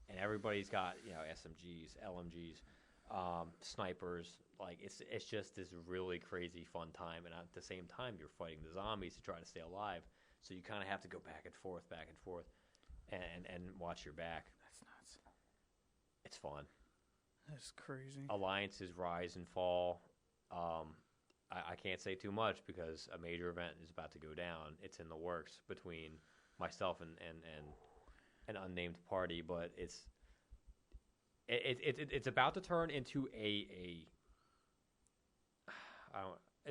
and everybody's got SMGs, LMGs, snipers. Like it's just this really crazy fun time, and at the same time you're fighting the zombies to try to stay alive. So you kind of have to go back and forth, and watch your back. That's nuts. It's fun. That's crazy. Alliances rise and fall. I can't say too much because a major event is about to go down. It's in the works between myself and an unnamed party, but it's about to turn into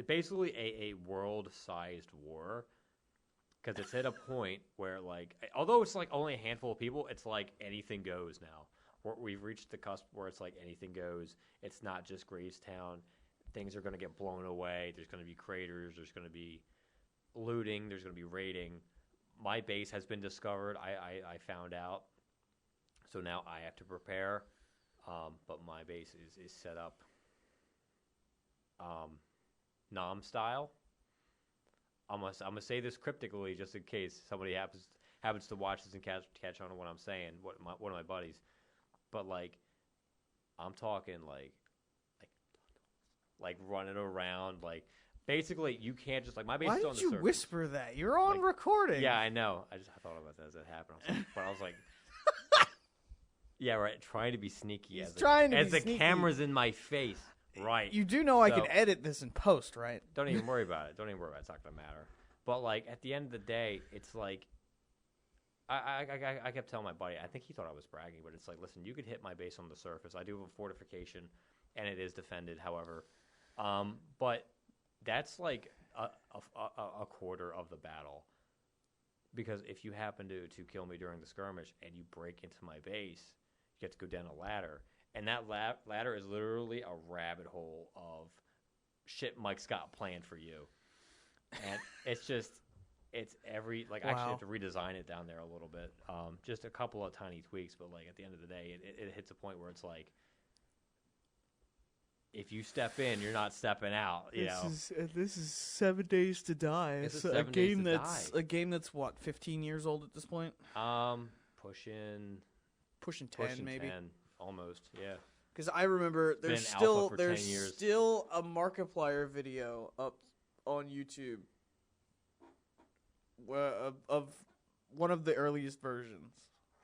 basically a world-sized war, because it's at a point where, like, although it's like only a handful of people, it's like anything goes now. We've reached the cusp where it's like anything goes. It's not just Gravestown. Things are going to get blown away. There's going to be craters. There's going to be looting. There's going to be raiding. My base has been discovered. I found out. So now I have to prepare. But my base is set up Nom style. I'm gonna say this cryptically just in case somebody happens to watch this and catch on to what I'm saying. One of my buddies, but like I'm talking like running around, like basically you can't just like my base. Why is on did the you surface. whisper that? You're on recording. Yeah, I know. I thought about that as it happened. But I was like, yeah, right. Trying to be sneaky as the sneaky. camera's in my face. Right. You do know I can edit this in post, right? Don't even worry about it. It's not gonna matter. But like at the end of the day, it's like I kept telling my buddy. I think he thought I was bragging, but it's like, listen, you could hit my base on the surface. I do have a fortification, and it is defended. However, but that's like a quarter of the battle. Because if you happen to kill me during the skirmish and you break into my base, you have to go down a ladder. And that ladder is literally a rabbit hole of shit Mike's got planned for you. And it's every, like, wow. I actually have to redesign it down there a little bit. Just a couple of tiny tweaks, but, like, at the end of the day, it hits a point where it's like, if you step in, you're not stepping out. This is 7 Days to Die. It's a game that's what, 15 years old at this point? Pushing 10 maybe. 10, almost, yeah. Because I remember there's still a Markiplier video up on YouTube of one of the earliest versions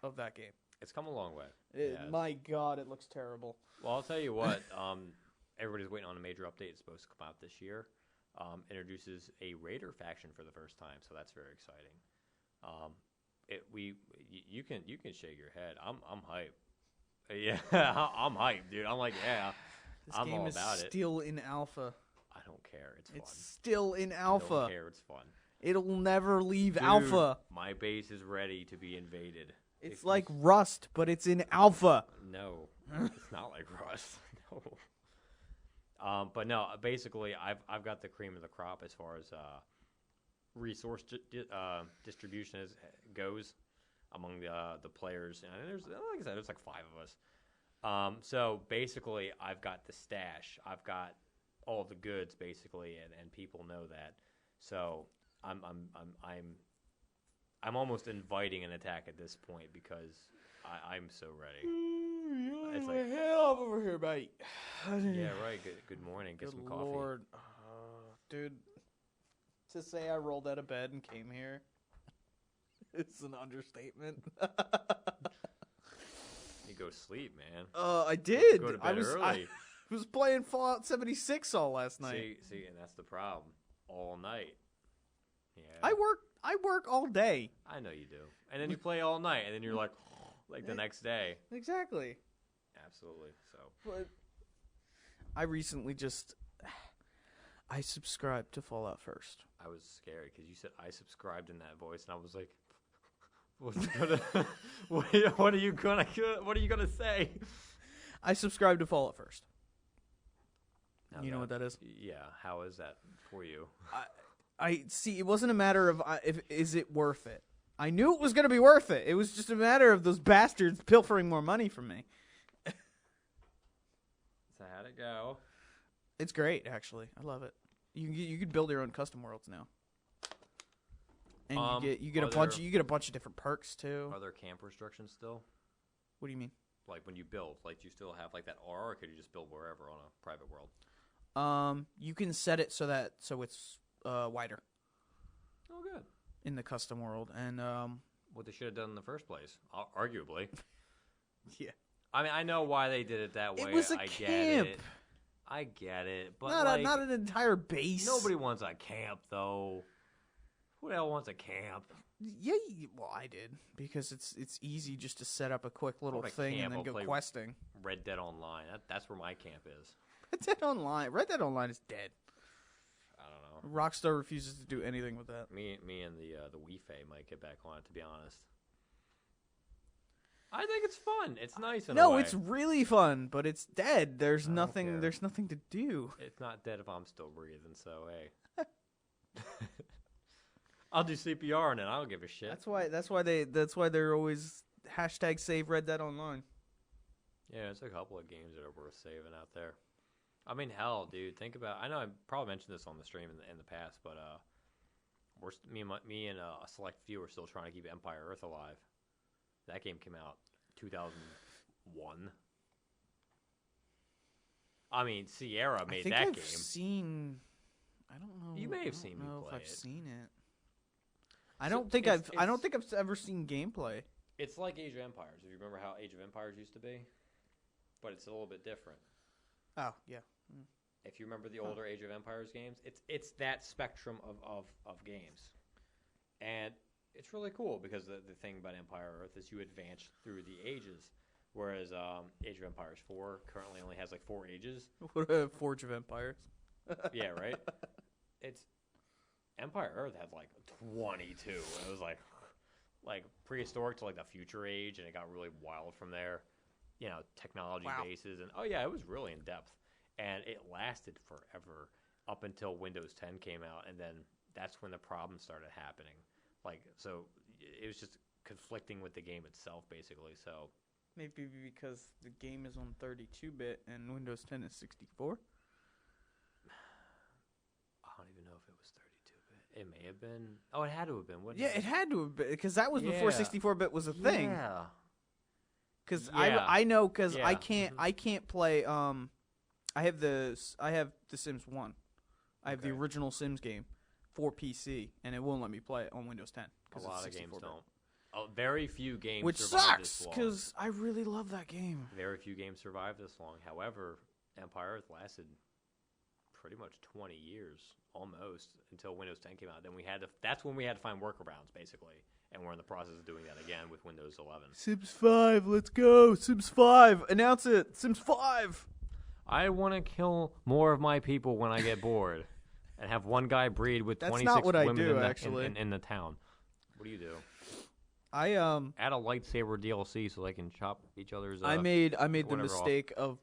of that game. It's come a long way. My God, it looks terrible. Well, I'll tell you what. Everybody's waiting on a major update. It's supposed to come out this year. Introduces a Raider faction for the first time, so that's very exciting. You can shake your head. I'm hyped. Yeah, I'm hyped, dude. I'm like, yeah, I'm all about it. This game is still in alpha. I don't care. It's fun. It's still in alpha. I don't care. It's fun. It'll never leave Dude, alpha. My base is ready to be invaded. It's like Rust, but it's in alpha. No, it's not like Rust. No. But no, basically, I've got the cream of the crop as far as resource distribution goes among the players. And there's, like I said, there's like 5 of us. So basically, I've got the stash. I've got all the goods basically, and people know that. So I'm almost inviting an attack at this point because I'm so ready. It's like, hell over here, mate. Yeah, right. Good morning. Get some coffee. Lord. Dude, to say I rolled out of bed and came here, it's an understatement. You go sleep, man. I did. Go to bed early. I was playing Fallout 76 all last night. See, and that's the problem. All night. Yeah. I work all day. I know you do. And then you play all night, and then you're like the next day. Exactly. Absolutely. So. But I recently just I subscribed to Fallout First. I was scared because you said I subscribed in that voice, and I was like, "What's gonna? what are you gonna say?" I subscribed to Fallout First. Now You know what that is? Yeah. How is that for you? I see. It wasn't a matter of if is it worth it. I knew it was going to be worth it. It was just a matter of those bastards pilfering more money from me. So how'd it go? It's great, actually. I love it. You can build your own custom worlds now, and you get a bunch of different perks too. Are there camp restrictions still? What do you mean? Like when you build, like do you still have like that R, or could you just build wherever on a private world? You can set it so it's wider Oh, good. in the custom world, and What they should have done in the first place, arguably. yeah, I mean, I know why they did it that way. it was a I camp. get it, but Not an entire base. nobody wants a camp though. Who the hell wants a camp? Yeah, well, I did because it's easy just to set up a quick little want a thing camp, and then I'll go play questing. Red Dead Online. That's where my camp is. Red Dead Online is dead. I don't know. Rockstar refuses to do anything with that. Me and the Wii might get back on it. To be honest, I think it's fun. It's nice. In a way. It's really fun, but it's dead. There's I don't nothing. care. There's nothing to do. It's not dead if I'm still breathing. So hey, I'll do CPR and then I don't give a shit. That's why they're always #save Red Dead Online. Yeah, there's a couple of games that are worth saving out there. I mean, hell, dude, think about. I know I probably mentioned this on the stream in the past, but me and a select few are still trying to keep Empire Earth alive. That game came out 2001. I mean, Sierra made that I've game. seen. I don't know. You may have seen me I don't know play if I've it. seen it. I don't think I've ever seen gameplay. It's like Age of Empires. If you remember how Age of Empires used to be, but it's a little bit different. Oh yeah. If you remember the older Age of Empires games, it's that spectrum of games, and it's really cool because the thing about Empire Earth is you advance through the ages, whereas Age of Empires 4 currently only has like 4 ages. What a Forge of Empires. Yeah, right. It's Empire Earth had like 22. And it was like prehistoric to like the future age, and it got really wild from there. You know, technology bases, and it was really in depth, and it lasted forever up until Windows 10 came out, and then that's when the problems started happening. Like, so it was just conflicting with the game itself, basically. So Maybe because the game is on 32-bit and Windows 10 is 64. I don't even know if it was 32-bit. It may have been. Oh, it had to have been. Wouldn't Yeah, it had to have been because that was before Yeah. 64-bit was a thing. Yeah. Because Yeah. I know because Yeah. I can't play I have the Sims 1. I have the Okay. original Sims game for PC and it won't let me play it on Windows 10 A lot of games 64-bit. don't. Very few games Which survive this sucks long. because I really love that game. Very few games survive this long. However, Empire Earth lasted pretty much 20 years, almost, until Windows 10 came out. Then that's when we had to find workarounds, basically. And we're in the process of doing that again with Windows 11. Sims 5, let's go. Sims 5, announce it. Sims 5. I want to kill more of my people when I get bored. And have one guy breed with That's 26 not what I women do, in, the, actually. in the town. What do you do? I Add a lightsaber DLC so they can chop each other's. I made the whatever off. mistake of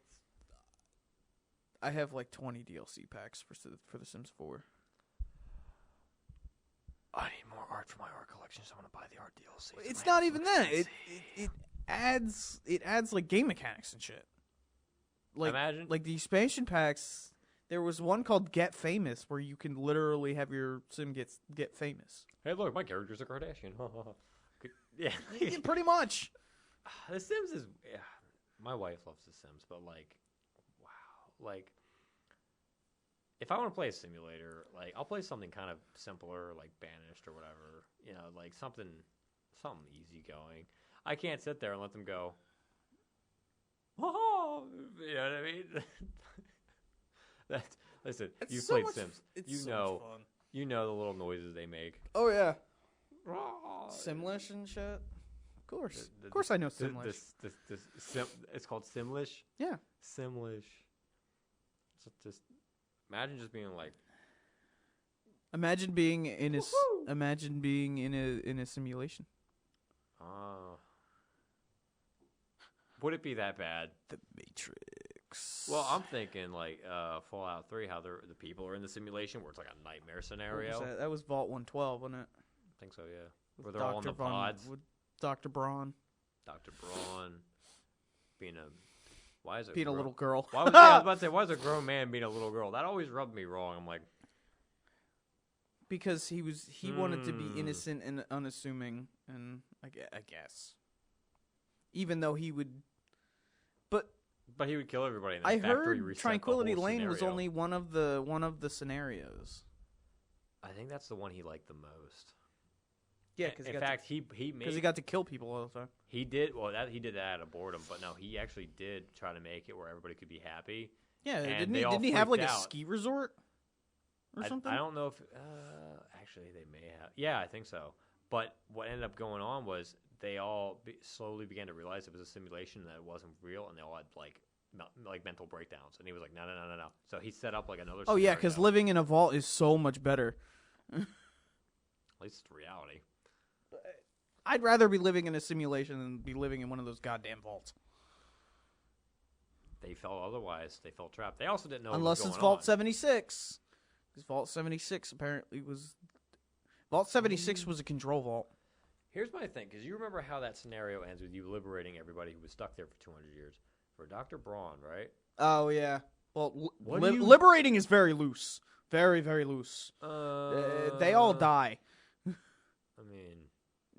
I have like 20 DLC packs for The Sims 4. I need more art for my art collection, so I'm gonna buy the art DLC. It's not even that. It adds like game mechanics and shit. Like Imagine like the expansion packs. There was one called Get Famous where you can literally have your sim get famous. hey, look, my character's a Kardashian. Yeah, Yeah, pretty much. The Sims is. Yeah, my wife loves The Sims, but like, wow, like, if I want to play a simulator, like, I'll play something kind of simpler, like Banished or whatever. You know, like something easygoing. I can't sit there and let them go. Oh, you know what I mean? Listen. It's You've so played much- Sims. it's You so know. much fun. You know the little noises they make. Oh yeah. Simlish and shit. Of course. Of course I know Simlish. It's called Simlish. Yeah. Simlish. Just imagine just being like, Imagine being in a Woohoo! imagine being in a simulation. Would it be that bad? The Matrix. Well, I'm thinking like Fallout 3, how the people are in the simulation where it's like a nightmare scenario. That was Vault 112, wasn't it? I think so, yeah. Where they're all in the pods. With Dr. Braun Dr. Braun being a little girl. I was about to say, why is a grown man being a little girl? That always rubbed me wrong. I'm like, because he wanted to be innocent and unassuming, and I guess, even though he would, but he would kill everybody. In the I factory heard reset Tranquility the whole Lane was scenario. only one of the scenarios. I think that's the one he liked the most. Yeah, in fact, he got to kill people all the time. He did he did that out of boredom, but no, he actually did try to make it where everybody could be happy. Yeah, And didn't he have like freaked a out. ski resort or something? I don't know if actually they may have. Yeah, I think so. But what ended up going on was they all slowly began to realize it was a simulation, that it wasn't real, and they all had like mental breakdowns. And he was like, no. So he set up like another. Oh yeah, because living in a vault is so much better. at least it's reality. I'd rather be living in a simulation than be living in one of those goddamn vaults. They felt otherwise. They felt trapped. They also didn't know. Unless what was it's going Vault 76. Because Vault 76 apparently was... Vault 76 was a control vault. Here's my thing, because you remember how that scenario ends with you liberating everybody who was stuck there for 200 years. For Dr. Braun, right? Oh, yeah. Well, What do you- liberating is very loose. Very, very loose. They all die. I mean...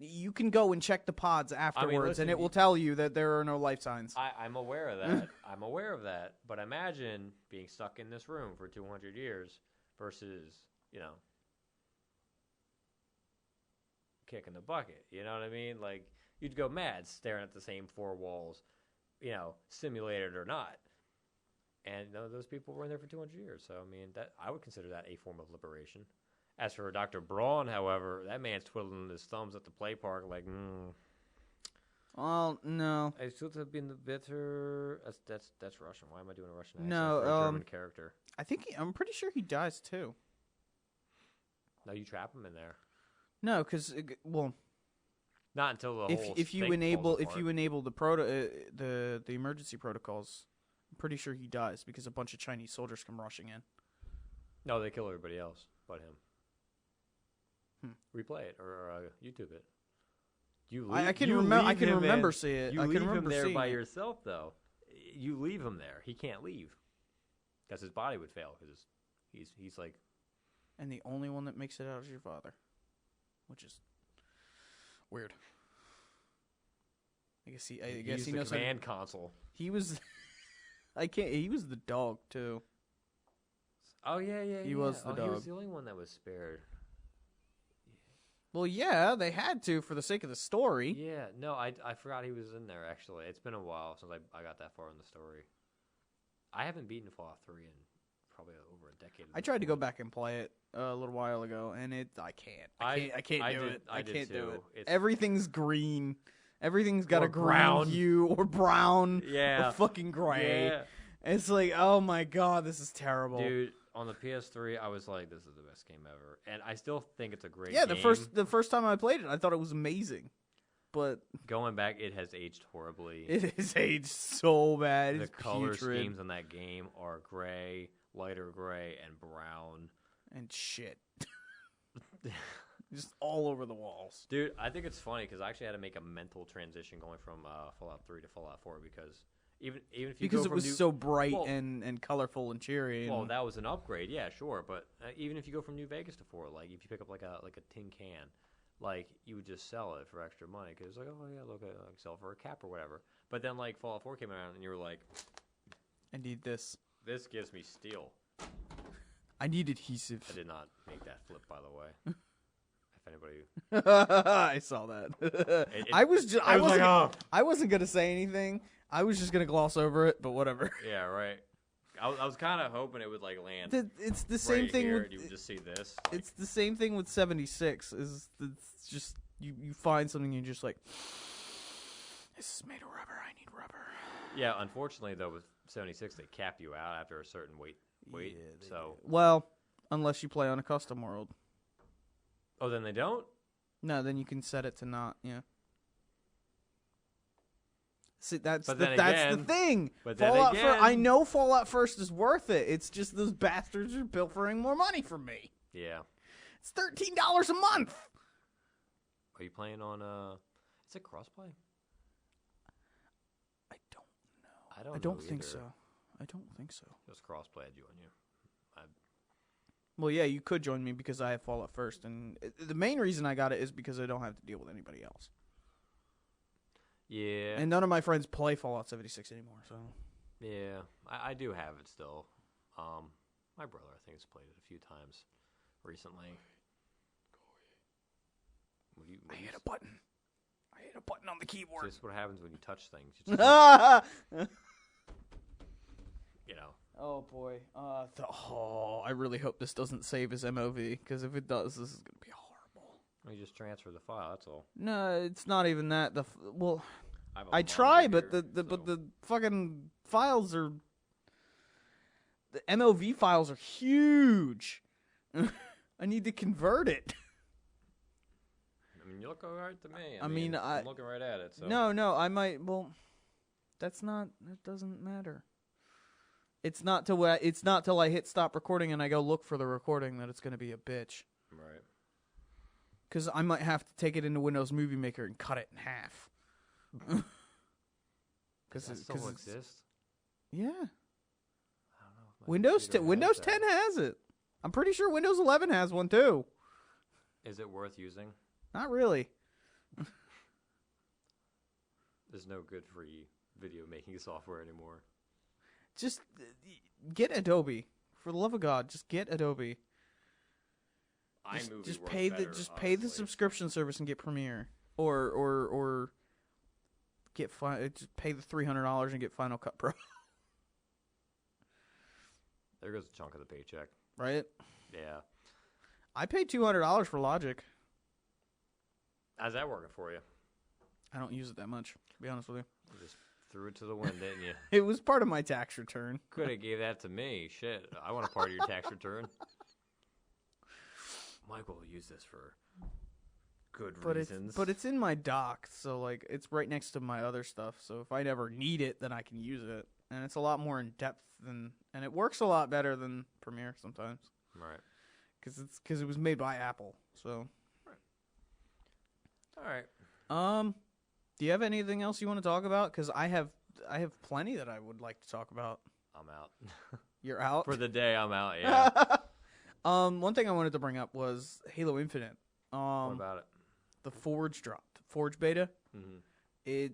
You can go and check the pods afterwards, listen, and it will tell you that there are no life signs. I'm aware of that. I'm aware of that. But imagine being stuck in this room for 200 years versus, kicking the bucket. You know what I mean? Like, you'd go mad staring at the same four walls, simulated or not. And those people were in there for 200 years. So, I mean, that I would consider that a form of liberation. As for Dr. Braun, however, that man's twiddling his thumbs at the play park like, Well, no. I should have been the better. That's Russian. Why am I doing a Russian accent? No, for a German character. I think I'm pretty sure he dies too. No, you trap him in there. No, because Not until the whole if you thing enable falls apart. the emergency protocols, I'm pretty sure he dies because a bunch of Chinese soldiers come rushing in. No, they kill everybody else but him. Hmm. Replay it or YouTube it. I can remember seeing it. You I can leave him remember there seeing by it. yourself, though. You leave him there. He can't leave because his body would fail. Because he's like. And the only one that makes it out is your father, which is weird. I guess he the knows how to- command console. He was. He was the dog too. Oh yeah. He was the He was dog. the only one that was spared. Well, yeah, they had to for the sake of the story. Yeah, no, I forgot he was in there, actually. It's been a while since I got that far in the story. I haven't beaten Fallout 3 in probably over a decade. I tried to go back and play it a little while ago, and I can't. I can't do it. I did can't do too. it. It's- Everything's green. Everything's got Or a green brown. hue or brown Yeah. or fucking gray. Yeah. It's like, oh my god, this is terrible. Dude, on the PS3, I was like, this is the best game ever. And I still think it's a great Yeah, game. the first time I played it, I thought it was amazing. But Going back, it has aged horribly. it is aged so bad. The It's color putrid schemes in that game are gray, lighter gray, and brown. and shit. Just all over the walls. Dude, I think it's funny because I actually had to make a mental transition going from Fallout 3 to Fallout 4 because even if you Because go it from was so bright Well- and colorful and cheery. well, And, that was an upgrade, yeah, sure. But even if you go from New Vegas to 4, like if you pick up like a tin can, like you would just sell it for extra money because like, oh yeah, look, I sell it for a cap or whatever. But then like Fallout 4 came out and you were like, I need this. this gives me steel. I need adhesive. I did not make that flip, by the way. If anybody, I saw that. I wasn't gonna say anything. I was just gonna gloss over it, but whatever. yeah, right. I was kind of hoping it would like land. It's the same right thing here, with and you would just see this. it's the same thing with 76. It's just you find something and you're just like, this is made of rubber. I need rubber. Yeah, unfortunately though, with 76 they cap you out after a certain Wait, they so do. Well, unless you play on a custom world. then they don't. No, then you can set it to not. Yeah. See, that's But the then that's again- the thing. but then Fallout again- I know Fallout First is worth it. It's just those bastards are pilfering more money from me. Yeah. It's $13 a month. Are you playing on Is it crossplay? I don't know. I don't. I don't know think either. so. I don't think so. It was crossplay. I'd join you. Well, yeah, you could join me because I have Fallout First, and the main reason I got it is because I don't have to deal with anybody else. Yeah. And none of my friends play Fallout 76 anymore, so. Yeah, I do have it still. My brother, I think, has played it a few times recently. I hit a button. I hit a button on the keyboard. This is what happens when you touch things. You, just, you know. Oh boy. I really hope this doesn't save as MOV, because if it does, this is gonna be horrible. You just transfer the file. That's all. No, it's not even that. Well, have a I monitor try, here, but the fucking files are. The MOV files are huge. I need to convert it. I mean, you look all right to me. I mean, I'm looking right at it. So. No, I might. Well, that doesn't matter. It's not till I hit stop recording and I go look for the recording that it's going to be a bitch. Right. Because I might have to take it into Windows Movie Maker and cut it in half. Does that still exist? Yeah. I don't know. if my Windows computer 10 Windows has 10 that. has it. I'm pretty sure Windows 11 has one too. Is it worth using? Not really. There's no good free video making software anymore. Just get Adobe. For the love of God, just get Adobe. iMovie Just works pay better, the honestly. subscription service and get Premiere, or get just pay the $300 and get Final Cut Pro. There goes a chunk of the paycheck. Right? Yeah. I paid $200 for Logic. How's that working for you? I don't use it that much, to be honest with you. You just threw it to the wind, didn't you? It was part of my tax return. Could have gave that to me. Shit, I want a part of your tax return. Michael will use this for good reasons. But it's in my dock, so like it's right next to my other stuff. So if I ever need it, then I can use it, and it's a lot more in depth and it works a lot better than Premiere sometimes. Right. Because it was made by Apple. So. All right. Do you have anything else you want to talk about? Because I have plenty that I would like to talk about. I'm out. You're out For the day, I'm out, yeah. One thing I wanted to bring up was Halo Infinite. What about it? The Forge dropped. Forge beta. Mm-hmm.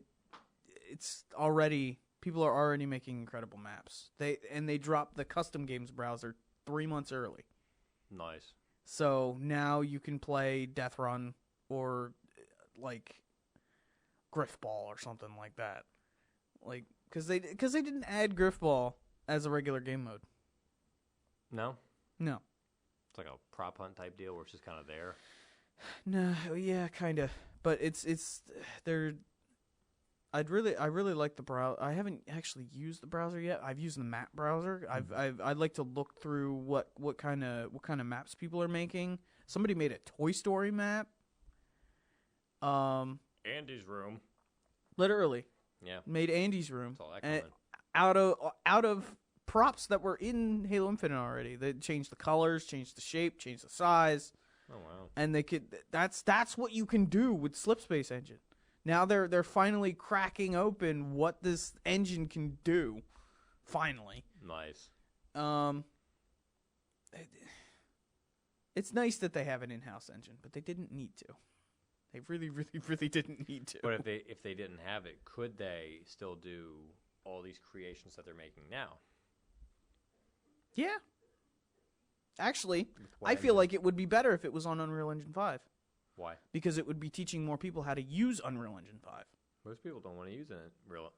It's already, people are already making incredible maps. They dropped the custom games browser 3 months early. Nice. So now you can play Death Run or like Griffball or something like that. Like because they didn't add Griffball as a regular game mode. No? No. It's like a prop hunt type deal where it's just kind of there. No, yeah, kind of. But it's they're. I really like the browser. I haven't actually used the browser yet. I've used the map browser. I'd like to look through what kind of maps people are making. Somebody made a Toy Story map. Andy's room. Literally. Yeah. Made Andy's room. That's all that And coming. out of props that were in Halo Infinite already. They changed the colors, changed the shape, changed the size. Oh wow. And they could that's what you can do with Slipspace Engine. Now they're finally cracking open what this engine can do. Finally. Nice. It's nice that they have an in-house engine, but they didn't need to. They really, really, really didn't need to. But if they didn't have it, could they still do all these creations that they're making now? Yeah. Actually, what I feel engine? like it would be better if it was on Unreal Engine 5. Why? Because it would be teaching more people how to use Unreal Engine 5. Most people don't want to use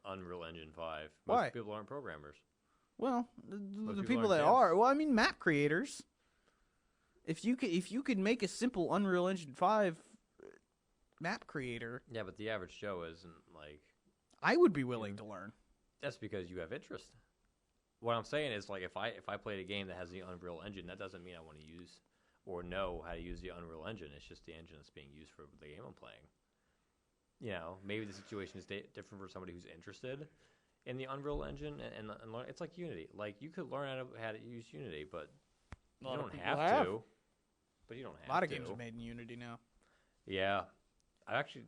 Unreal Engine 5. Most Why? people aren't programmers. Well, the people people aren't that devs. are, well, I mean, map creators. If you could make a simple Unreal Engine 5 map creator, Yeah, but the average Joe isn't like. I would be willing to learn. That's because you have interest. what I'm saying is, like, if I played a game that has the Unreal Engine, that doesn't mean I want to use or know how to use the Unreal Engine. It's just the engine that's being used for the game I'm playing. You know, maybe the situation is different for somebody who's interested in the Unreal Engine and learn. It's like Unity. Like, you could learn how to use Unity, but you don't have to. But you don't have to. A lot of games are made in Unity now. Yeah.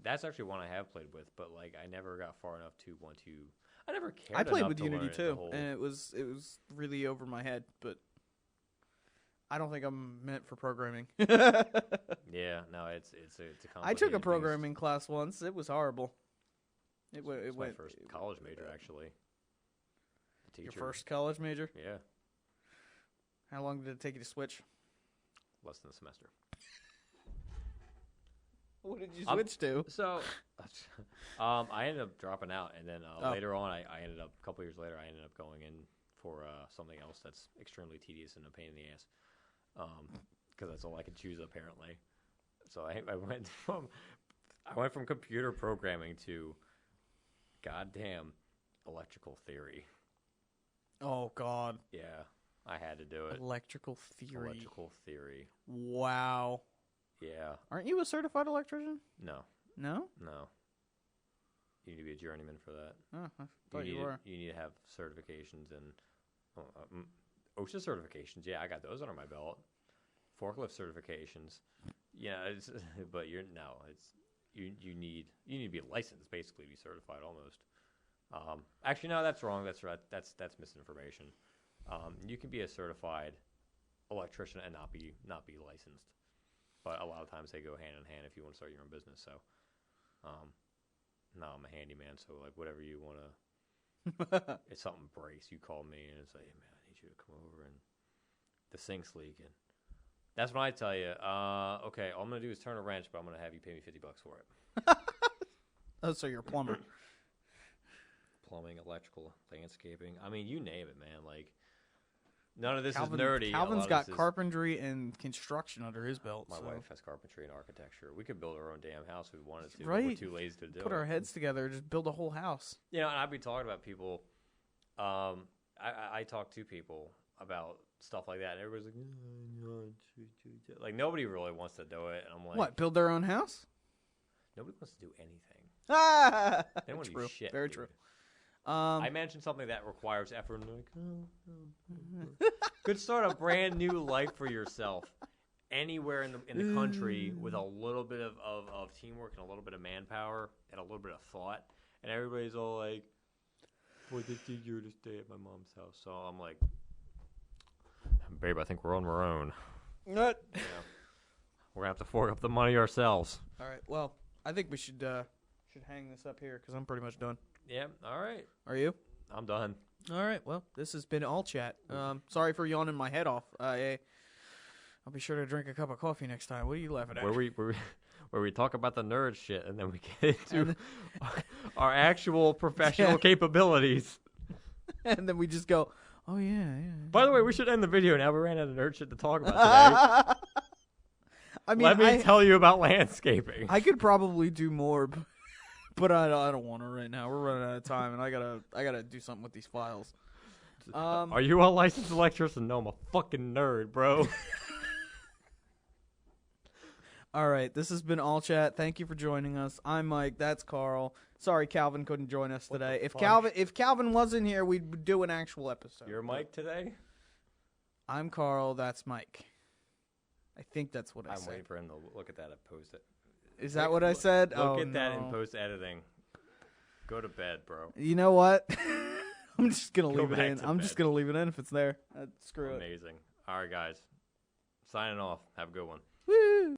That's actually one I have played with, but like I never got far enough to want to. I never cared. I played enough with to Unity learn too, the whole... and it was really over my head. But I don't think I'm meant for programming. Yeah, no, it's a complicated I took a beast. programming class once. It was horrible. It It's my went first college major, actually. The your teacher, first college major. yeah, How long did it take you to switch? less than a semester. What did you switch to? So, I ended up dropping out, and then Oh. later on, I ended up a couple years later, I ended up going in for something else that's extremely tedious and a pain in the ass, because that's all I could choose apparently. So I went from computer programming to goddamn electrical theory. Oh God, Yeah, I had to do it. electrical theory. Electrical theory. Wow. Yeah. Aren't you a certified electrician? No. No. No. You need to be a journeyman for that. Oh, I thought you were. You need to have certifications and OSHA certifications. Yeah, I got those under my belt. Forklift certifications. Yeah, but you need to be licensed basically to be certified almost. Actually, no, that's wrong. That's right. That's misinformation. You can be a certified electrician and not be licensed. But a lot of times they go hand in hand if you want to start your own business. So, no, I'm a handyman. So, like, whatever you want to, if something breaks, you call me and it's like, hey, man, I need you to come over and the sink's leaking. That's when I tell you, okay, all I'm going to do is turn a wrench, but I'm going to have you pay me $50 for it. Oh, so you're a plumber. Plumbing, electrical, landscaping. I mean, you name it, man. Like, none of this Calvin, is nerdy. Calvin's got carpentry and construction under his belt. My so. wife has carpentry and architecture. We could build our own damn house if we wanted to. Right. But we're too lazy to do Put it. our heads together, just build a whole house. You know, and I'd be talking about people. I talk to people about stuff like that, and everybody's like, nobody really wants to do it. And I'm like, What? Build their own house? Nobody wants to do anything. Ah, They don't want to true. do shit. Very dude. true. I mentioned something that requires effort, and they're like, could start a brand new life for yourself anywhere in the country with a little bit of teamwork and a little bit of manpower and a little bit of thought, and everybody's all like, "Well, it's easier to stay at my mom's house." So I'm like, "Babe, I think we're on our own. What? You know, we're gonna have to fork up the money ourselves." All right. Well, I think we should hang this up here because I'm pretty much done. Yeah. All right. Are you? I'm done. All right. Well, this has been All Chat. Sorry for yawning my head off. I'll be sure to drink a cup of coffee next time. What are you laughing at? Where we talk about the nerd shit and then we get into our actual professional capabilities. And then we just go, oh, yeah. By the way, we should end the video now. We ran out of nerd shit to talk about today. I mean, Let me tell you about landscaping. I could probably do more, but I don't want to right now. We're running out of time, and I gotta do something with these files. Are you a licensed electrician? No, I'm a fucking nerd, bro. All right, this has been All Chat. Thank you for joining us. I'm Mike. That's Carl. Sorry, Calvin couldn't join us today. If Calvin wasn't here, we'd do an actual episode. You're Mike today? I'm Carl. That's Mike. I think that's what I said. I'm waiting for him to look at that and post it. Is that what I said? Look at that in post editing. Go to bed, bro. You know what? I'm just gonna leave it back in. to I'm bed. just gonna leave it in if it's there. Screw it. Amazing. All right, guys. Signing off. Have a good one. Woo!